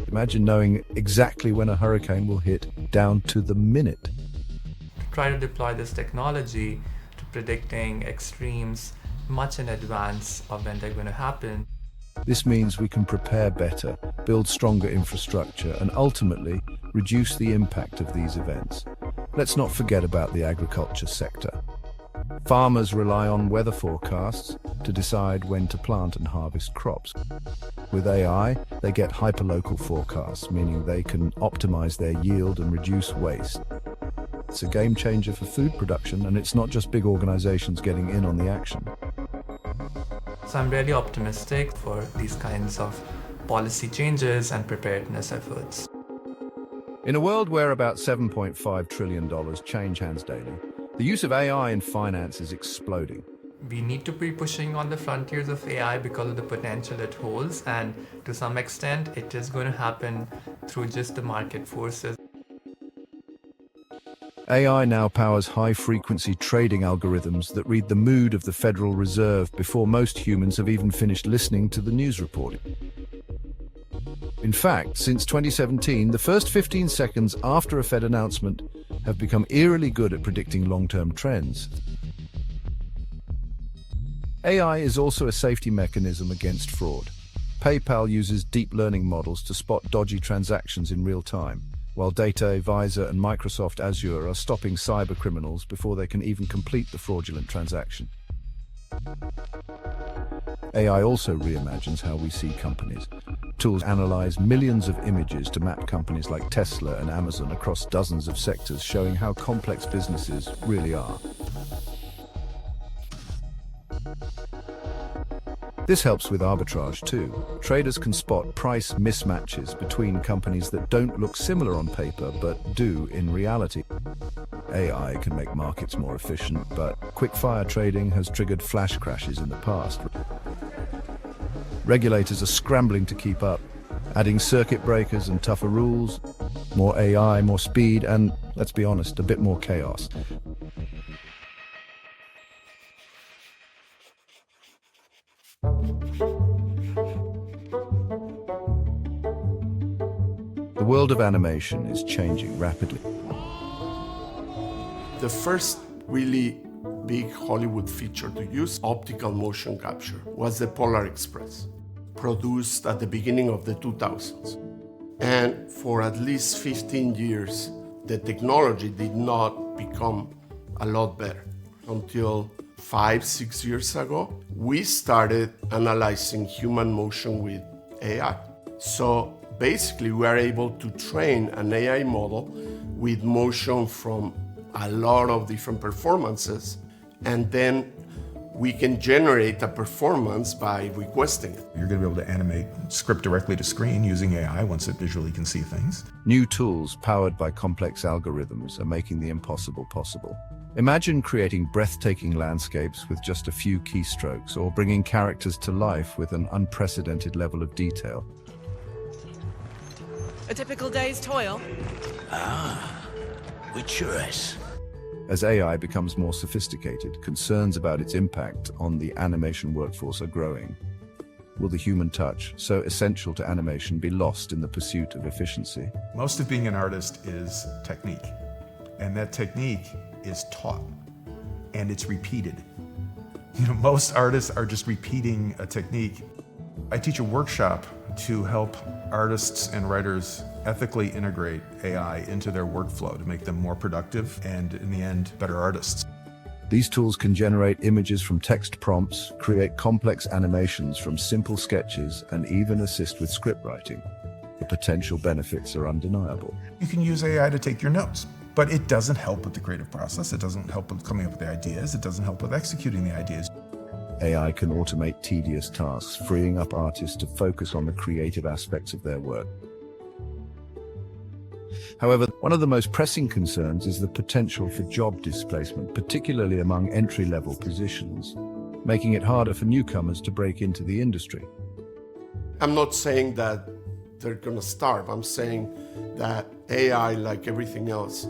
[SPEAKER 1] Imagine knowing exactly when a hurricane will hit down to the minute.
[SPEAKER 3] To try to deploy this technology to predicting extremes much in advance of when they're going to happen.
[SPEAKER 1] This means we can prepare better, build stronger infrastructure, and ultimately reduce the impact of these events. Let's not forget about the agriculture sector. Farmers rely on weather forecasts to decide when to plant and harvest crops. With AI, they get hyperlocal forecasts, meaning they can optimize their yield and reduce waste. It's a game changer for food production, and it's not just big organizations getting in on the action.
[SPEAKER 3] So I'm really optimistic for these kinds of policy changes and preparedness efforts.
[SPEAKER 1] In a world where about $7.5 trillion change hands daily, the use of AI in finance is exploding.
[SPEAKER 3] We need to be pushing on the frontiers of AI because of the potential it holds, and to some extent it is going to happen through just the market forces.
[SPEAKER 1] AI now powers high-frequency trading algorithms that read the mood of the Federal Reserve before most humans have even finished listening to the news reporting. In fact, since 2017, the first 15 seconds after a Fed announcement have become eerily good at predicting long-term trends. AI is also a safety mechanism against fraud. PayPal uses deep learning models to spot dodgy transactions in real time, while Data, Visa, and Microsoft Azure are stopping cyber criminals before they can even complete the fraudulent transaction. AI also reimagines how we see companies. Tools analyze millions of images to map companies like Tesla and Amazon across dozens of sectors, showing how complex businesses really are. This helps with arbitrage too. Traders can spot price mismatches between companies that don't look similar on paper but do in reality. AI can make markets more efficient, but quick-fire trading has triggered flash crashes in the past. Regulators are scrambling to keep up, adding circuit breakers and tougher rules, more AI, more speed, and, let's be honest, a bit more chaos. The world of animation is changing rapidly.
[SPEAKER 11] The first really big Hollywood feature to use optical motion capture was the Polar Express, produced at the beginning of the 2000s. And for at least 15 years, the technology did not become a lot better. Until 5-6 years ago, we started analyzing human motion with AI. So basically, we are able to train an AI model with motion from a lot of different performances, and then we can generate a performance by requesting it.
[SPEAKER 2] You're going to be able to animate script directly to screen using AI once it visually can see things.
[SPEAKER 1] New tools powered by complex algorithms are making the impossible possible. Imagine creating breathtaking landscapes with just a few keystrokes, or bringing characters to life with an unprecedented level of detail.
[SPEAKER 18] A typical day's toil.
[SPEAKER 19] With choice.
[SPEAKER 1] As AI becomes more sophisticated, concerns about its impact on the animation workforce are growing. Will the human touch, so essential to animation, be lost in the pursuit of efficiency?
[SPEAKER 2] Most of being an artist is technique, and that technique is taught, and it's repeated. Most artists are just repeating a technique. I teach a workshop to help artists and writers ethically integrate AI into their workflow to make them more productive and, in the end, better artists.
[SPEAKER 1] These tools can generate images from text prompts, create complex animations from simple sketches, and even assist with script writing. The potential benefits are undeniable.
[SPEAKER 2] You can use AI to take your notes, but it doesn't help with the creative process. It doesn't help with coming up with the ideas. It doesn't help with executing the ideas.
[SPEAKER 1] AI can automate tedious tasks, freeing up artists to focus on the creative aspects of their work. However, one of the most pressing concerns is the potential for job displacement, particularly among entry-level positions, making it harder for newcomers to break into the industry.
[SPEAKER 11] I'm not saying that they're going to starve. I'm saying that AI, like everything else,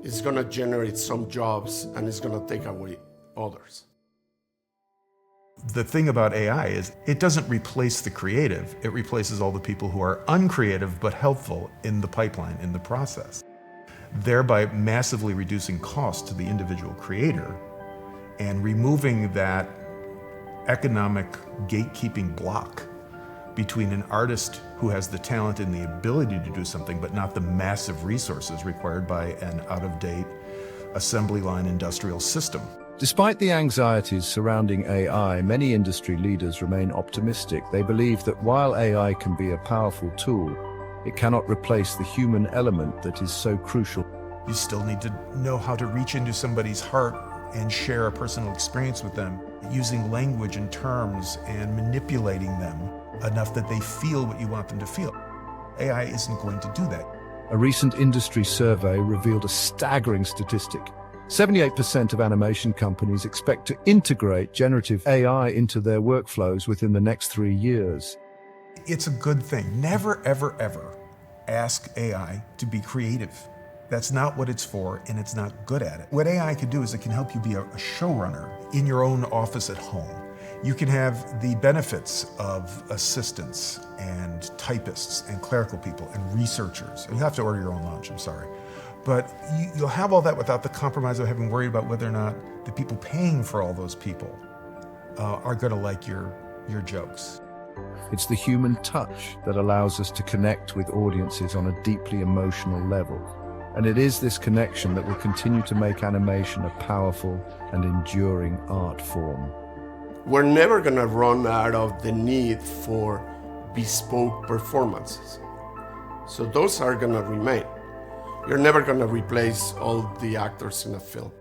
[SPEAKER 11] is going to generate some jobs and is going to take away others.
[SPEAKER 2] The thing about AI is it doesn't replace the creative. It replaces all the people who are uncreative but helpful in the pipeline, in the process, thereby massively reducing cost to the individual creator and removing that economic gatekeeping block between an artist who has the talent and the ability to do something but not the massive resources required by an out-of-date assembly line industrial system.
[SPEAKER 1] Despite the anxieties surrounding AI, many industry leaders remain optimistic. They believe that while AI can be a powerful tool, it cannot replace the human element that is so crucial.
[SPEAKER 2] You still need to know how to reach into somebody's heart and share a personal experience with them, using language and terms and manipulating them enough that they feel what you want them to feel. AI isn't going to do that.
[SPEAKER 1] A recent industry survey revealed a staggering statistic. 78% of animation companies expect to integrate generative AI into their workflows within the next 3 years.
[SPEAKER 2] It's a good thing. Never, ever, ever ask AI to be creative. That's not what it's for, and it's not good at it. What AI can do is it can help you be a showrunner in your own office at home. You can have the benefits of assistants and typists and clerical people and researchers. You have to order your own lunch, I'm sorry. But you'll have all that without the compromise of having worried about whether or not the people paying for all those people are going to like your jokes.
[SPEAKER 1] It's the human touch that allows us to connect with audiences on a deeply emotional level. And it is this connection that will continue to make animation a powerful and enduring art form.
[SPEAKER 11] We're never going to run out of the need for bespoke performances. So those are going to remain. You're never going to replace all the actors in a film.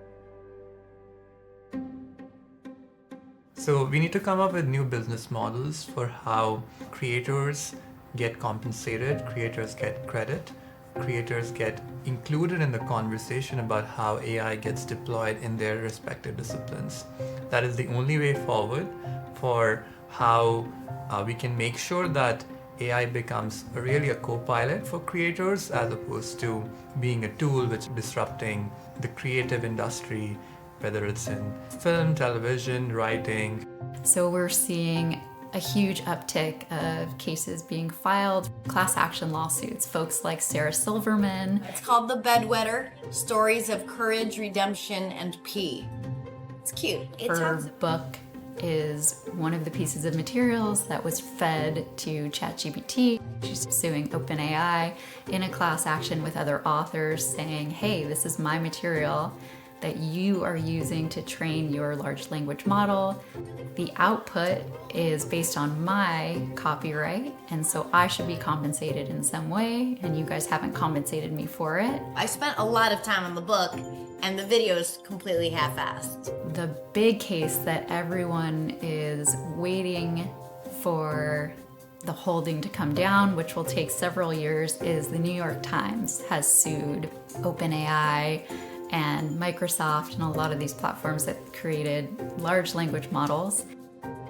[SPEAKER 3] So we need to come up with new business models for how creators get compensated, creators get credit, creators get included in the conversation about how AI gets deployed in their respective disciplines. That is the only way forward for how we can make sure that AI becomes really a co-pilot for creators as opposed to being a tool which is disrupting the creative industry, whether it's in film, television, writing.
[SPEAKER 4] So we're seeing a huge uptick of cases being filed, class action lawsuits, folks like Sarah Silverman.
[SPEAKER 20] It's called The Bedwetter, Stories of Courage, Redemption, and Pee. It's cute.
[SPEAKER 4] Her book is one of the pieces of materials that was fed to ChatGPT. She's suing OpenAI in a class action with other authors saying, hey, this is my material. that you are using to train your large language model. The output is based on my copyright, and so I should be compensated in some way, and you guys haven't compensated me for it.
[SPEAKER 20] I spent a lot of time on the book, and the video is completely half-assed.
[SPEAKER 4] The big case that everyone is waiting for the holding to come down, which will take several years, is the New York Times has sued OpenAI and Microsoft and a lot of these platforms that created large language models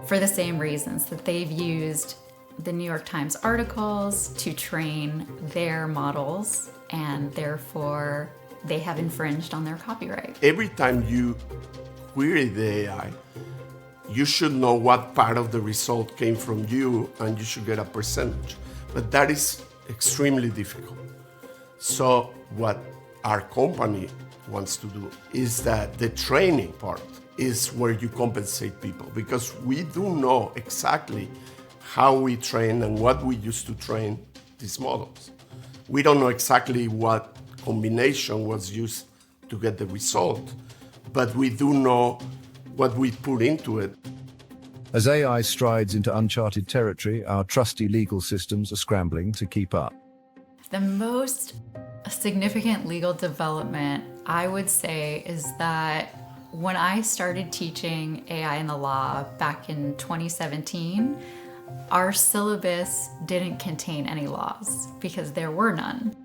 [SPEAKER 4] for the same reasons, that they've used the New York Times articles to train their models, and therefore they have infringed on their copyright.
[SPEAKER 11] Every time you query the AI, you should know what part of the result came from you, and you should get a percentage. But that is extremely difficult. So what our company wants to do is that the training part is where you compensate people, because we do know exactly how we train and what we use to train these models. We don't know exactly what combination was used to get the result, but we do know what we put into it.
[SPEAKER 1] As AI strides into uncharted territory, our trusty legal systems are scrambling to keep up.
[SPEAKER 4] The most significant legal development, I would say, is that when I started teaching AI in the law back in 2017, our syllabus didn't contain any laws because there were none.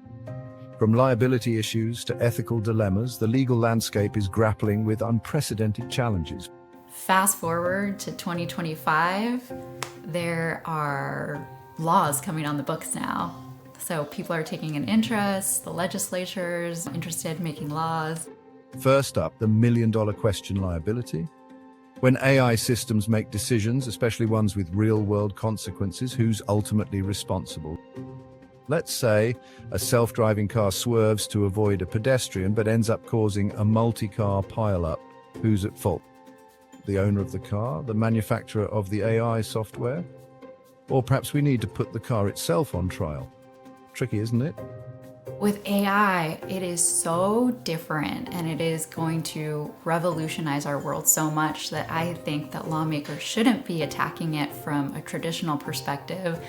[SPEAKER 1] From liability issues to ethical dilemmas, the legal landscape is grappling with unprecedented challenges.
[SPEAKER 4] Fast forward to 2025, there are laws coming on the books now. So people are taking an interest, the legislature's interested in making laws.
[SPEAKER 1] First up, the million-dollar question: liability. When AI systems make decisions, especially ones with real-world consequences, who's ultimately responsible? Let's say a self-driving car swerves to avoid a pedestrian but ends up causing a multi-car pile-up. Who's at fault? The owner of the car? The manufacturer of the AI software? Or perhaps we need to put the car itself on trial. Tricky, isn't it?
[SPEAKER 4] With AI, it is so different, and it is going to revolutionize our world so much that I think that lawmakers shouldn't be attacking it from a traditional perspective.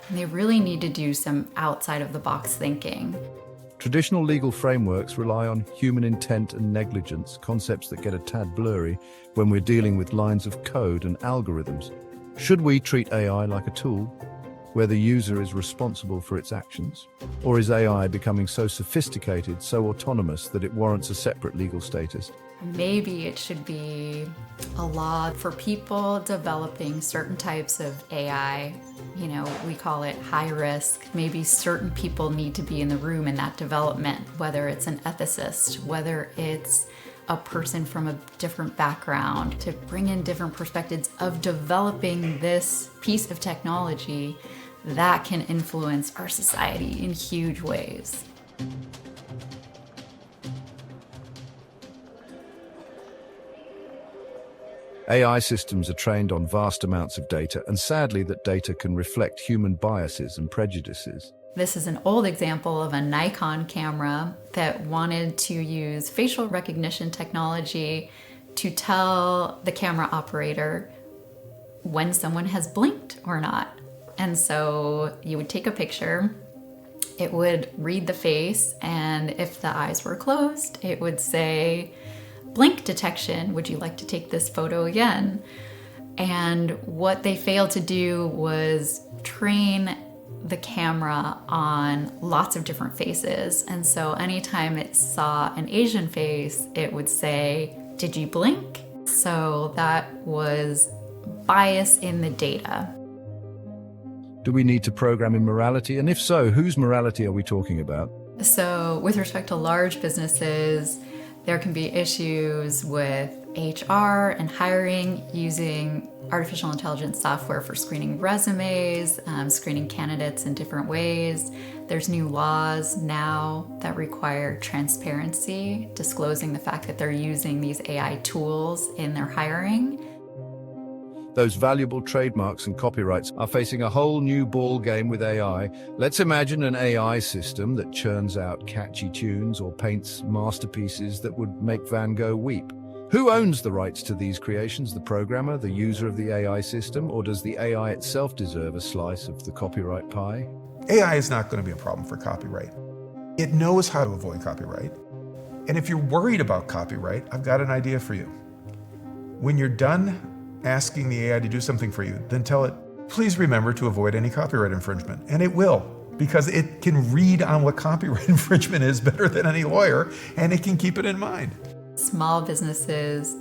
[SPEAKER 4] And they really need to do some outside-of-the-box thinking.
[SPEAKER 1] Traditional legal frameworks rely on human intent and negligence, concepts that get a tad blurry when we're dealing with lines of code and algorithms. Should we treat AI like a tool, where the user is responsible for its actions? Or is AI becoming so sophisticated, so autonomous, that it warrants a separate legal status?
[SPEAKER 4] Maybe it should be a law for people developing certain types of AI. You know, we call it high risk. Maybe certain people need to be in the room in that development, whether it's an ethicist, whether it's a person from a different background, to bring in different perspectives of developing this piece of technology that can influence our society in huge ways.
[SPEAKER 1] AI systems are trained on vast amounts of data, and sadly that data can reflect human biases and prejudices.
[SPEAKER 4] This is an old example of a Nikon camera that wanted to use facial recognition technology to tell the camera operator when someone has blinked or not. And so you would take a picture, it would read the face, and if the eyes were closed, it would say, "Blink detection, would you like to take this photo again?" And what they failed to do was train the camera on lots of different faces. And so anytime it saw an Asian face, it would say, "Did you blink?" So that was bias in the data.
[SPEAKER 1] Do we need to program in morality? And if so, whose morality are we talking about?
[SPEAKER 4] So with respect to large businesses, there can be issues with HR and hiring using artificial intelligence software for screening resumes, screening candidates in different ways. There's new laws now that require transparency, disclosing the fact that they're using these AI tools in their hiring.
[SPEAKER 1] Those valuable trademarks and copyrights are facing a whole new ball game with AI. Let's imagine an AI system that churns out catchy tunes or paints masterpieces that would make Van Gogh weep. Who owns the rights to these creations? The programmer, the user of the AI system, or does the AI itself deserve a slice of the copyright pie?
[SPEAKER 2] AI is not going to be a problem for copyright. It knows how to avoid copyright. And if you're worried about copyright, I've got an idea for you. When you're done asking the AI to do something for you, then tell it, please remember to avoid any copyright infringement. And it will, because it can read on what copyright infringement is better than any lawyer, and it can keep it in mind.
[SPEAKER 4] Small businesses,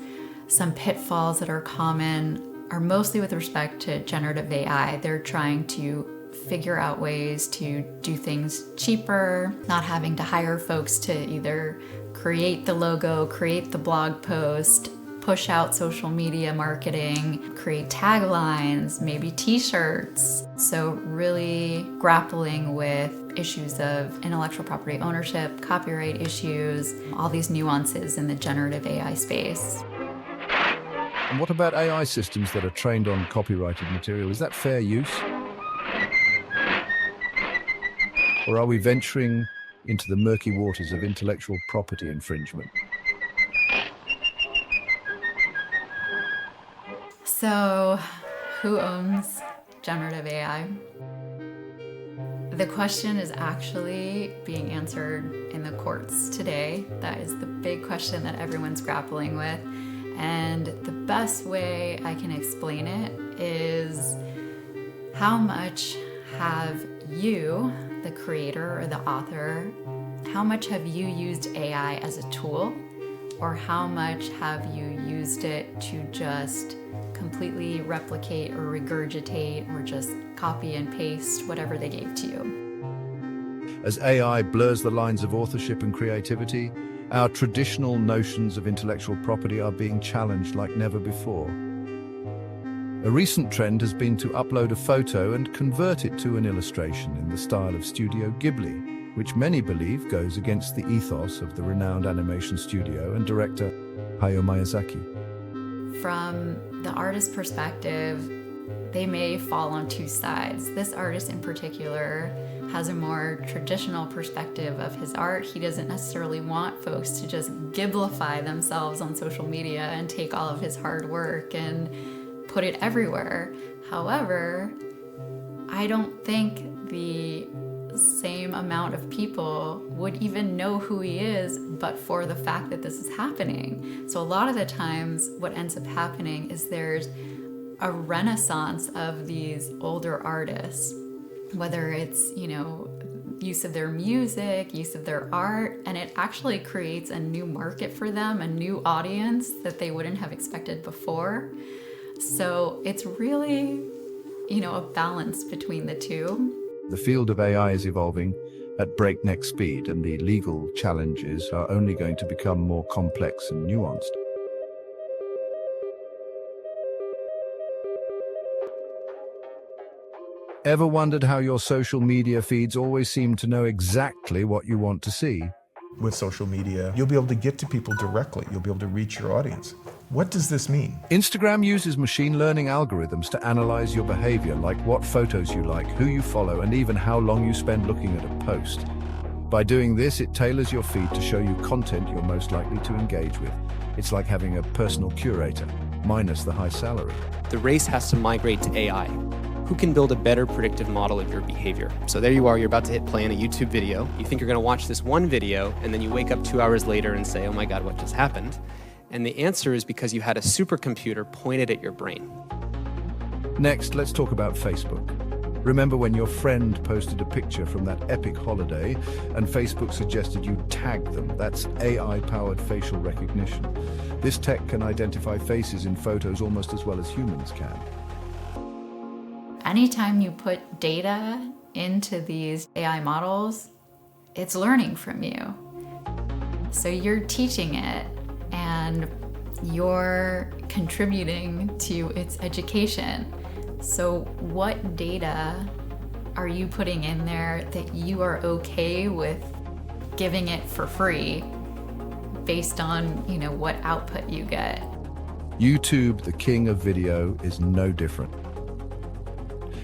[SPEAKER 4] some pitfalls that are common are mostly with respect to generative AI. They're trying to figure out ways to do things cheaper, not having to hire folks to either create the logo, create the blog post, push out social media marketing, create taglines, maybe t-shirts. So really grappling with issues of intellectual property ownership, copyright issues, all these nuances in the generative AI space.
[SPEAKER 1] And what about AI systems that are trained on copyrighted material? Is that fair use? Or are we venturing into the murky waters of intellectual property infringement?
[SPEAKER 4] So, who owns generative AI? The question is actually being answered in the courts today. That is the big question that everyone's grappling with. And the best way I can explain it is, how much have you, the creator or the author, how much have you used AI as a tool? Or how much have you used it to just completely replicate or regurgitate or just copy and paste whatever they gave to you?
[SPEAKER 1] As AI blurs the lines of authorship and creativity, our traditional notions of intellectual property are being challenged like never before. A recent trend has been to upload a photo and convert it to an illustration in the style of Studio Ghibli, which many believe goes against the ethos of the renowned animation studio and director Hayao Miyazaki.
[SPEAKER 4] From the artist's perspective, they may fall on two sides. This artist in particular has a more traditional perspective of his art. He doesn't necessarily want folks to just Ghiblify themselves on social media and take all of his hard work and put it everywhere. However, I don't think the same amount of people would even know who he is but for the fact that this is happening. So a lot of the times what ends up happening is there's a renaissance of these older artists, whether it's, use of their music, use of their art, and it actually creates a new market for them, a new audience that they wouldn't have expected before. So it's really, a balance between the two.
[SPEAKER 1] The field of AI is evolving at breakneck speed, and the legal challenges are only going to become more complex and nuanced. Ever wondered how your social media feeds always seem to know exactly what you want to see?
[SPEAKER 2] With social media, you'll be able to get to people directly. You'll be able to reach your audience. What does this mean?
[SPEAKER 1] Instagram uses machine learning algorithms to analyze your behavior, like what photos you like, who you follow, and even how long you spend looking at a post. By doing this, it tailors your feed to show you content you're most likely to engage with. It's like having a personal curator, minus the high salary.
[SPEAKER 18] The race has to migrate to AI. Who can build a better predictive model of your behavior? So there you are, you're about to hit play on a YouTube video. You think you're gonna watch this one video, and then you wake up 2 hours later and say, oh my God, what just happened? And the answer is because you had a supercomputer pointed at your brain.
[SPEAKER 1] Next, let's talk about Facebook. Remember when your friend posted a picture from that epic holiday and Facebook suggested you tag them? That's AI-powered facial recognition. This tech can identify faces in photos almost as well as humans can.
[SPEAKER 4] Anytime you put data into these AI models, it's learning from you. So you're teaching it and you're contributing to its education. So what data are you putting in there that you are okay with giving it for free based on, what output you get?
[SPEAKER 1] YouTube, the king of video, is no different.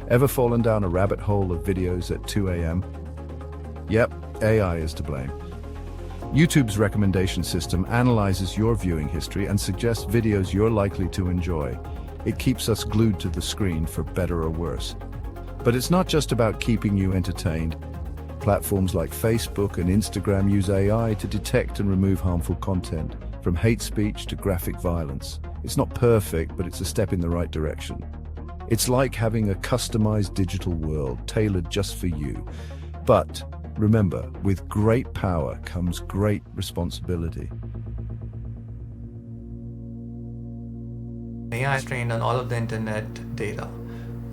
[SPEAKER 1] Ever fallen down a rabbit hole of videos at 2 a.m.? Yep, AI is to blame. YouTube's recommendation system analyzes your viewing history and suggests videos you're likely to enjoy. It keeps us glued to the screen for better or worse. But it's not just about keeping you entertained. Platforms like Facebook and Instagram use AI to detect and remove harmful content, from hate speech to graphic violence. It's not perfect, but it's a step in the right direction. It's like having a customized digital world tailored just for you. But remember, with great power comes great responsibility.
[SPEAKER 3] AI is trained on all of the internet data.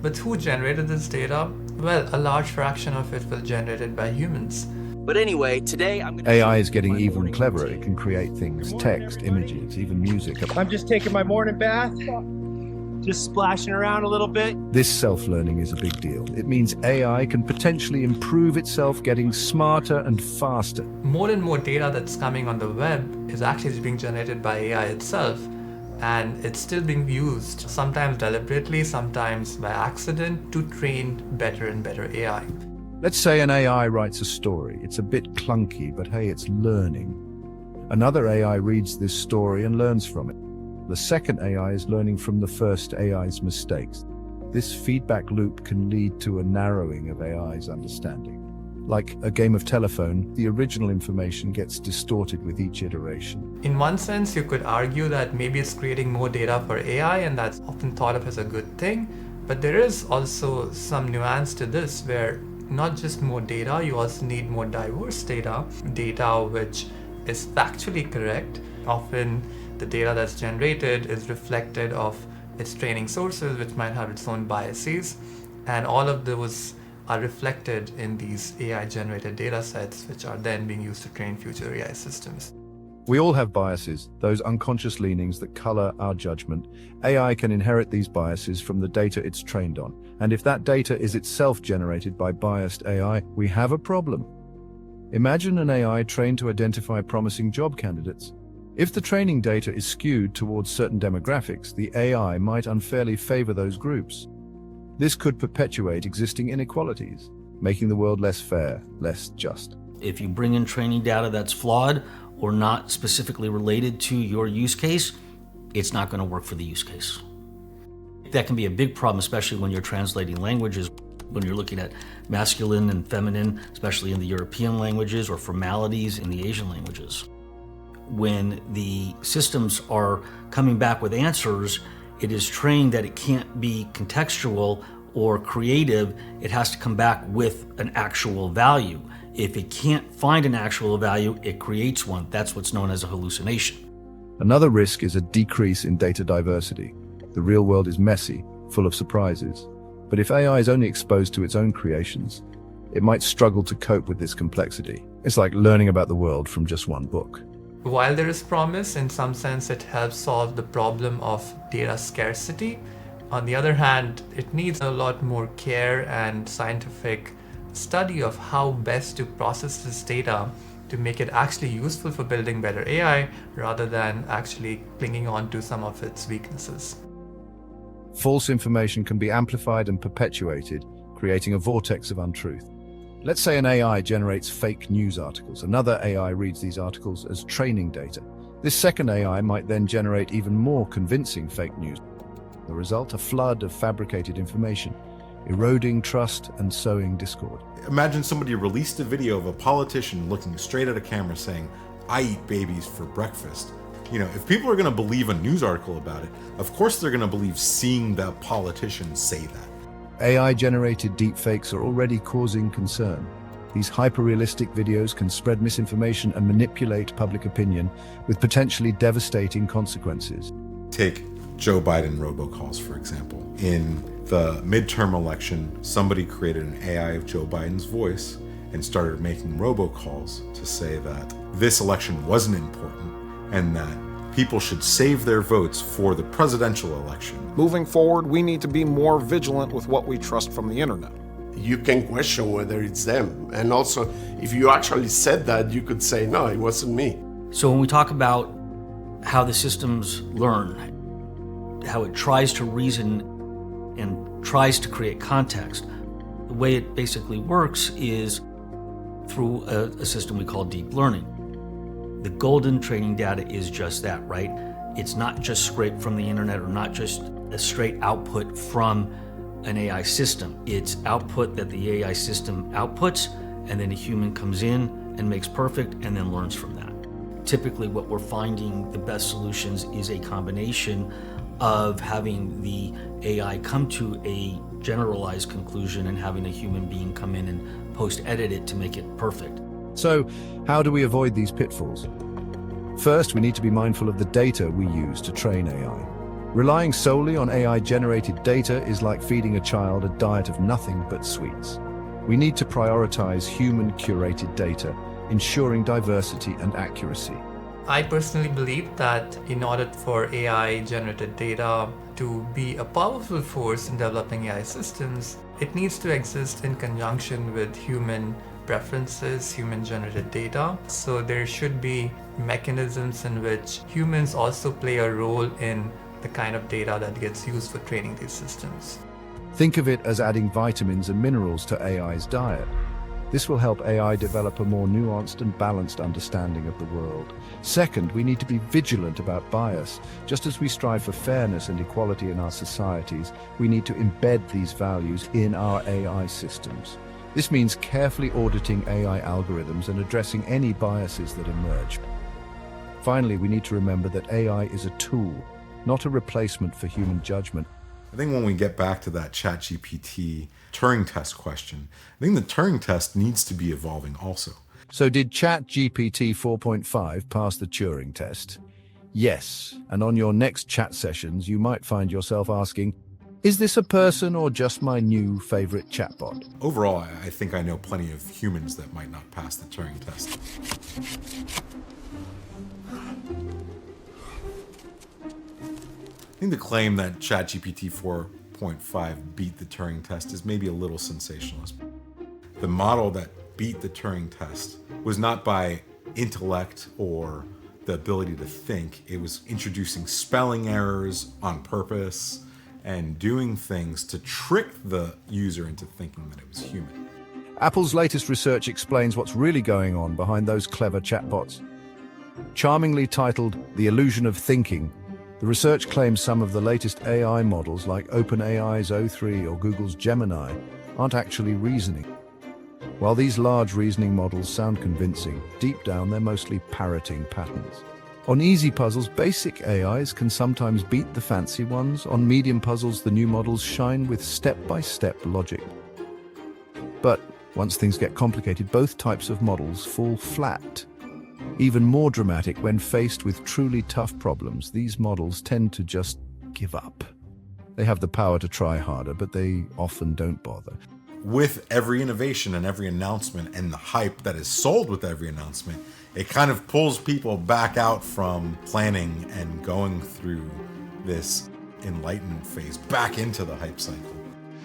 [SPEAKER 3] But who generated this data? Well, a large fraction of it was generated by humans.
[SPEAKER 19] But anyway, today I'm going to...
[SPEAKER 1] AI is getting even cleverer. It can create things, text, images, even music.
[SPEAKER 19] I'm just taking my morning bath, just splashing around a little bit.
[SPEAKER 1] This self-learning is a big deal. It means AI can potentially improve itself, getting smarter and faster.
[SPEAKER 3] More and more data that's coming on the web is actually being generated by AI itself. And it's still being used, sometimes deliberately, sometimes by accident, to train better and better AI.
[SPEAKER 1] Let's say an AI writes a story. It's a bit clunky, but hey, it's learning. Another AI reads this story and learns from it. The second AI is learning from the first AI's mistakes. This feedback loop can lead to a narrowing of AI's understanding. Like a game of telephone, the original information gets distorted with each iteration.
[SPEAKER 3] In one sense, you could argue that maybe it's creating more data for AI, and that's often thought of as a good thing. But there is also some nuance to this, where not just more data, you also need more diverse data which is factually correct. Often the data that's generated is reflected of its training sources, which might have its own biases, and all of those are reflected in these AI-generated data sets, which are then being used to train future AI systems.
[SPEAKER 1] We all have biases, those unconscious leanings that color our judgment. AI can inherit these biases from the data it's trained on. And if that data is itself generated by biased AI, we have a problem. Imagine an AI trained to identify promising job candidates. If the training data is skewed towards certain demographics, the AI might unfairly favor those groups. This could perpetuate existing inequalities, making the world less fair, less just.
[SPEAKER 8] If you bring in training data that's flawed or not specifically related to your use case, it's not going to work for the use case. That can be a big problem, especially when you're translating languages, when you're looking at masculine and feminine, especially in the European languages, or formalities in the Asian languages. When the systems are coming back with answers, it is trained that it can't be contextual or creative. It has to come back with an actual value. If it can't find an actual value, it creates one. That's what's known as a hallucination.
[SPEAKER 1] Another risk is a decrease in data diversity. The real world is messy, full of surprises. But if AI is only exposed to its own creations, it might struggle to cope with this complexity. It's like learning about the world from just one book.
[SPEAKER 3] While there is promise, in some sense it helps solve the problem of data scarcity. On the other hand, it needs a lot more care and scientific study of how best to process this data to make it actually useful for building better AI, rather than actually clinging on to some of its weaknesses.
[SPEAKER 1] False information can be amplified and perpetuated, creating a vortex of untruth. Let's say an AI generates fake news articles. Another AI reads these articles as training data. This second AI might then generate even more convincing fake news. The result, a flood of fabricated information, eroding trust and sowing discord.
[SPEAKER 7] Imagine somebody released a video of a politician looking straight at a camera saying, "I eat babies for breakfast." You know, if people are going to believe a news article about it, of course they're going to believe seeing the politician say that.
[SPEAKER 1] AI-generated deepfakes are already causing concern. These hyper-realistic videos can spread misinformation and manipulate public opinion with potentially devastating consequences.
[SPEAKER 7] Take Joe Biden robocalls, for example. In the midterm election, somebody created an AI of Joe Biden's voice and started making robocalls to say that this election wasn't important and that people should save their votes for the presidential election.
[SPEAKER 13] Moving forward, we need to be more vigilant with what we trust from the internet.
[SPEAKER 11] You can question whether it's them. And also, if you actually said that, you could say, no, it wasn't me.
[SPEAKER 8] So when we talk about how the systems learn, how it tries to reason and tries to create context. The way it basically works is through a system we call deep learning. The golden training data is just that, right? It's not just scraped from the internet or not just a straight output from an AI system. It's output that the AI system outputs, and then a human comes in and makes perfect and then learns from that. Typically what we're finding the best solutions is a combination of having the AI come to a generalized conclusion and having a human being come in and post-edit it to make it perfect.
[SPEAKER 1] So, how do we avoid these pitfalls? First, we need to be mindful of the data we use to train AI. Relying solely on AI-generated data is like feeding a child a diet of nothing but sweets. We need to prioritize human-curated data, ensuring diversity and accuracy.
[SPEAKER 3] I personally believe that in order for AI-generated data to be a powerful force in developing AI systems, it needs to exist in conjunction with human preferences, human-generated data. So there should be mechanisms in which humans also play a role in the kind of data that gets used for training these systems.
[SPEAKER 1] Think of it as adding vitamins and minerals to AI's diet. This will help AI develop a more nuanced and balanced understanding of the world. Second, we need to be vigilant about bias. Just as we strive for fairness and equality in our societies, we need to embed these values in our AI systems. This means carefully auditing AI algorithms and addressing any biases that emerge. Finally, we need to remember that AI is a tool, not a replacement for human judgment.
[SPEAKER 7] I think when we get back to that ChatGPT Turing test question, I think the Turing test needs to be evolving also.
[SPEAKER 1] So did ChatGPT 4.5 pass the Turing test? Yes, and on your next chat sessions, you might find yourself asking, is this a person or just my new favorite chatbot?
[SPEAKER 7] Overall, I think I know plenty of humans that might not pass the Turing test. I think the claim that ChatGPT 4.5 beat the Turing test is maybe a little sensationalist. The model that beat the Turing test was not by intellect or the ability to think. It was introducing spelling errors on purpose and doing things to trick the user into thinking that it was human.
[SPEAKER 1] Apple's latest research explains what's really going on behind those clever chatbots. Charmingly titled The Illusion of Thinking, the research claims some of the latest AI models like OpenAI's O3 or Google's Gemini aren't actually reasoning. While these large reasoning models sound convincing, deep down they're mostly parroting patterns. On easy puzzles, basic AIs can sometimes beat the fancy ones. On medium puzzles, the new models shine with step-by-step logic. But once things get complicated, both types of models fall flat. Even more dramatic, when faced with truly tough problems, these models tend to just give up. They have the power to try harder, but they often don't bother.
[SPEAKER 7] With every innovation and every announcement and the hype that is sold with every announcement, it kind of pulls people back out from planning and going through this enlightenment phase back into the hype cycle.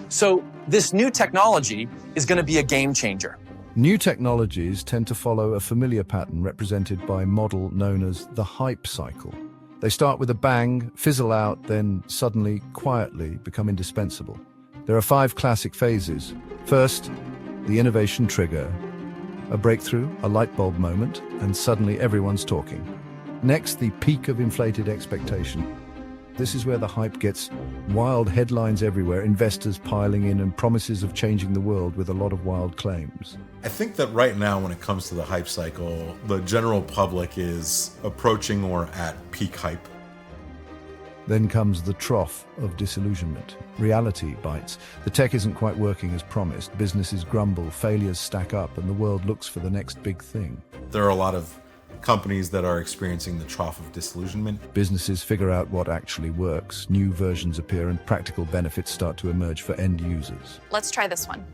[SPEAKER 9] So this new technology is going to be a game changer.
[SPEAKER 1] New technologies tend to follow a familiar pattern represented by a model known as the hype cycle. They start with a bang, fizzle out, then suddenly, quietly become indispensable. There are 5 classic phases. First, the innovation trigger. A breakthrough, a light bulb moment, and suddenly everyone's talking. Next, the peak of inflated expectation. This is where the hype gets wild headlines everywhere, investors piling in, and promises of changing the world with a lot of wild claims.
[SPEAKER 7] I think that right now, when it comes to the hype cycle, the general public is approaching or at peak hype.
[SPEAKER 1] Then comes the trough of disillusionment. Reality bites. The tech isn't quite working as promised. Businesses grumble, failures stack up, and the world looks for the next big thing.
[SPEAKER 7] There are a lot of companies that are experiencing the trough of disillusionment.
[SPEAKER 1] Businesses figure out what actually works. New versions appear and practical benefits start to emerge for end users.
[SPEAKER 21] Let's try this one.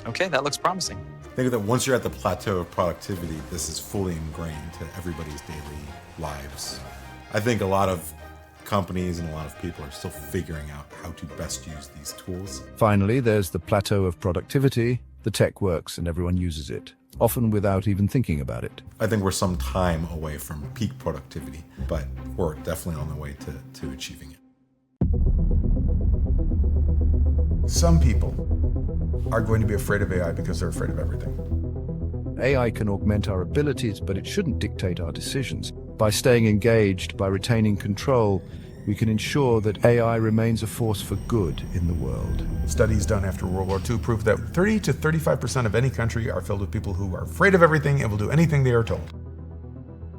[SPEAKER 9] Okay, that looks promising.
[SPEAKER 7] I think that once you're at the plateau of productivity, this is fully ingrained to everybody's daily lives. I think a lot of companies and a lot of people are still figuring out how to best use these tools.
[SPEAKER 1] Finally, there's the plateau of productivity. The tech works and everyone uses it, often without even thinking about it.
[SPEAKER 7] I think we're some time away from peak productivity, but we're definitely on the way to achieving it.
[SPEAKER 2] Some people are going to be afraid of AI because they're afraid of everything.
[SPEAKER 1] AI can augment our abilities, but it shouldn't dictate our decisions. By staying engaged, by retaining control, we can ensure that AI remains a force for good in the world.
[SPEAKER 2] Studies done after World War II prove that 30 to 35% of any country are filled with people who are afraid of everything and will do anything they are told.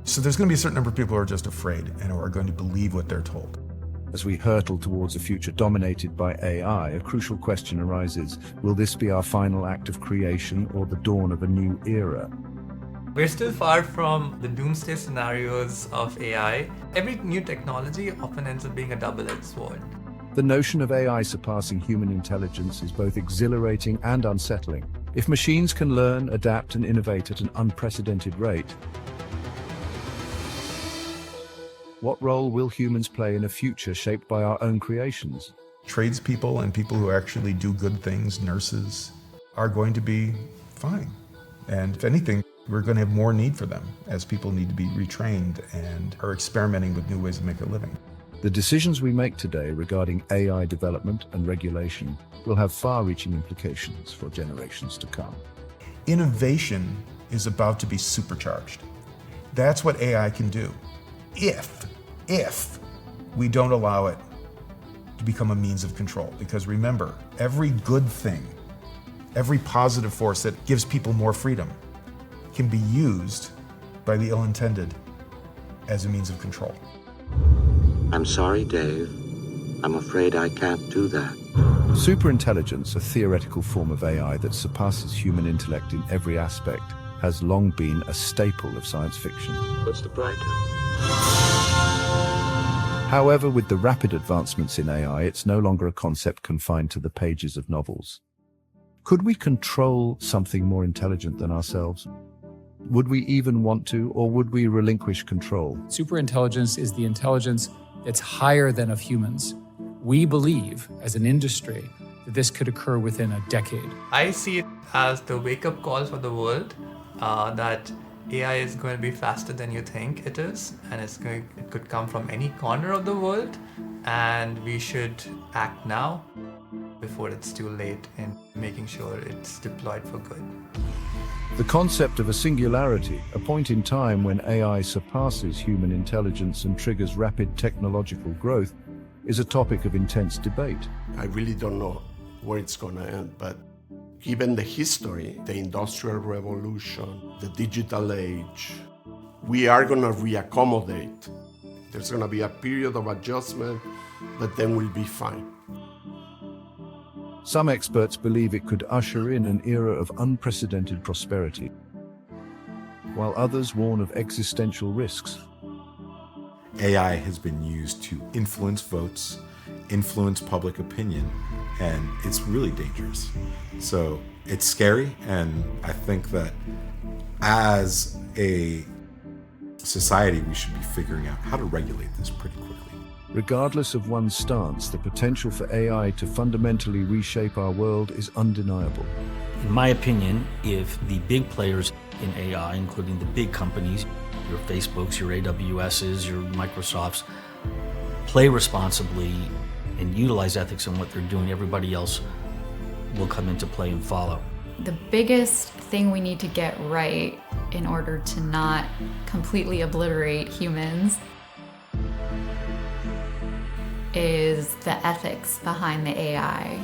[SPEAKER 2] So there's going to be a certain number of people who are just afraid and who are going to believe what they're told.
[SPEAKER 1] As we hurtle towards a future dominated by AI, a crucial question arises: will this be our final act of creation or the dawn of a new era?
[SPEAKER 3] We're still far from the doomsday scenarios of AI. Every new technology often ends up being a double-edged sword.
[SPEAKER 1] The notion of AI surpassing human intelligence is both exhilarating and unsettling. If machines can learn, adapt, and innovate at an unprecedented rate, what role will humans play in a future shaped by our own creations?
[SPEAKER 2] Tradespeople and people who actually do good things, nurses, are going to be fine. And if anything, we're going to have more need for them as people need to be retrained and are experimenting with new ways to make a living.
[SPEAKER 1] The decisions we make today regarding AI development and regulation will have far-reaching implications for generations to come.
[SPEAKER 2] Innovation is about to be supercharged. That's what AI can do. If we don't allow it to become a means of control. Because remember, every good thing, every positive force that gives people more freedom can be used by the ill-intended as a means of control.
[SPEAKER 21] I'm sorry, Dave. I'm afraid I can't do that.
[SPEAKER 1] Superintelligence, a theoretical form of AI that surpasses human intellect in every aspect, has long been a staple of science fiction.
[SPEAKER 21] What's the price?
[SPEAKER 1] However, with the rapid advancements in AI, it's no longer a concept confined to the pages of novels. Could we control something more intelligent than ourselves? Would we even want to, or would we relinquish control?
[SPEAKER 6] Superintelligence is the intelligence that's higher than of humans. We believe, as an industry, that this could occur within a decade.
[SPEAKER 3] I see it as the wake-up call for the world that AI is going to be faster than you think it is, and it could come from any corner of the world, and we should act now before it's too late in making sure it's deployed for good.
[SPEAKER 1] The concept of a singularity, a point in time when AI surpasses human intelligence and triggers rapid technological growth, is a topic of intense debate.
[SPEAKER 11] I really don't know where it's going to end, but given the history, the Industrial Revolution, the digital age, we are going to reaccommodate. There's going to be a period of adjustment, but then we'll be fine.
[SPEAKER 1] Some experts believe it could usher in an era of unprecedented prosperity, while others warn of existential risks.
[SPEAKER 7] AI has been used to influence votes, influence public opinion, and it's really dangerous. So it's scary, and I think that as a society, we should be figuring out how to regulate this pretty quickly.
[SPEAKER 1] Regardless of one's stance, the potential for AI to fundamentally reshape our world is undeniable.
[SPEAKER 8] In my opinion, if the big players in AI, including the big companies, your Facebooks, your AWSs, your Microsofts, play responsibly and utilize ethics in what they're doing, everybody else will come into play and follow.
[SPEAKER 4] The biggest thing we need to get right in order to not completely obliterate humans is the ethics behind the AI.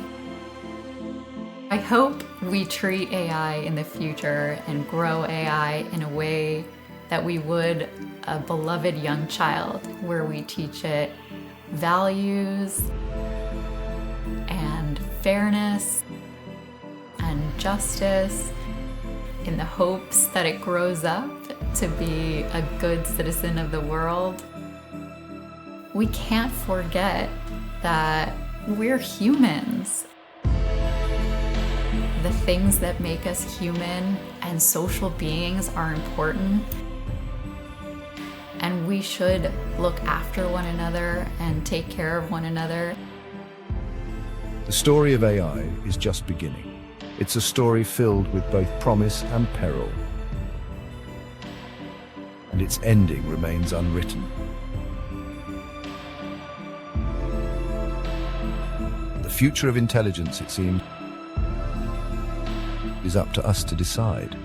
[SPEAKER 4] I hope we treat AI in the future and grow AI in a way that we would a beloved young child, where we teach it values and fairness and justice in the hopes that it grows up to be a good citizen of the world. We can't forget that we're humans. The things that make us human and social beings are important, and we should look after one another and take care of one another.
[SPEAKER 1] The story of AI is just beginning. It's a story filled with both promise and peril, and its ending remains unwritten. The future of intelligence, it seems, is up to us to decide.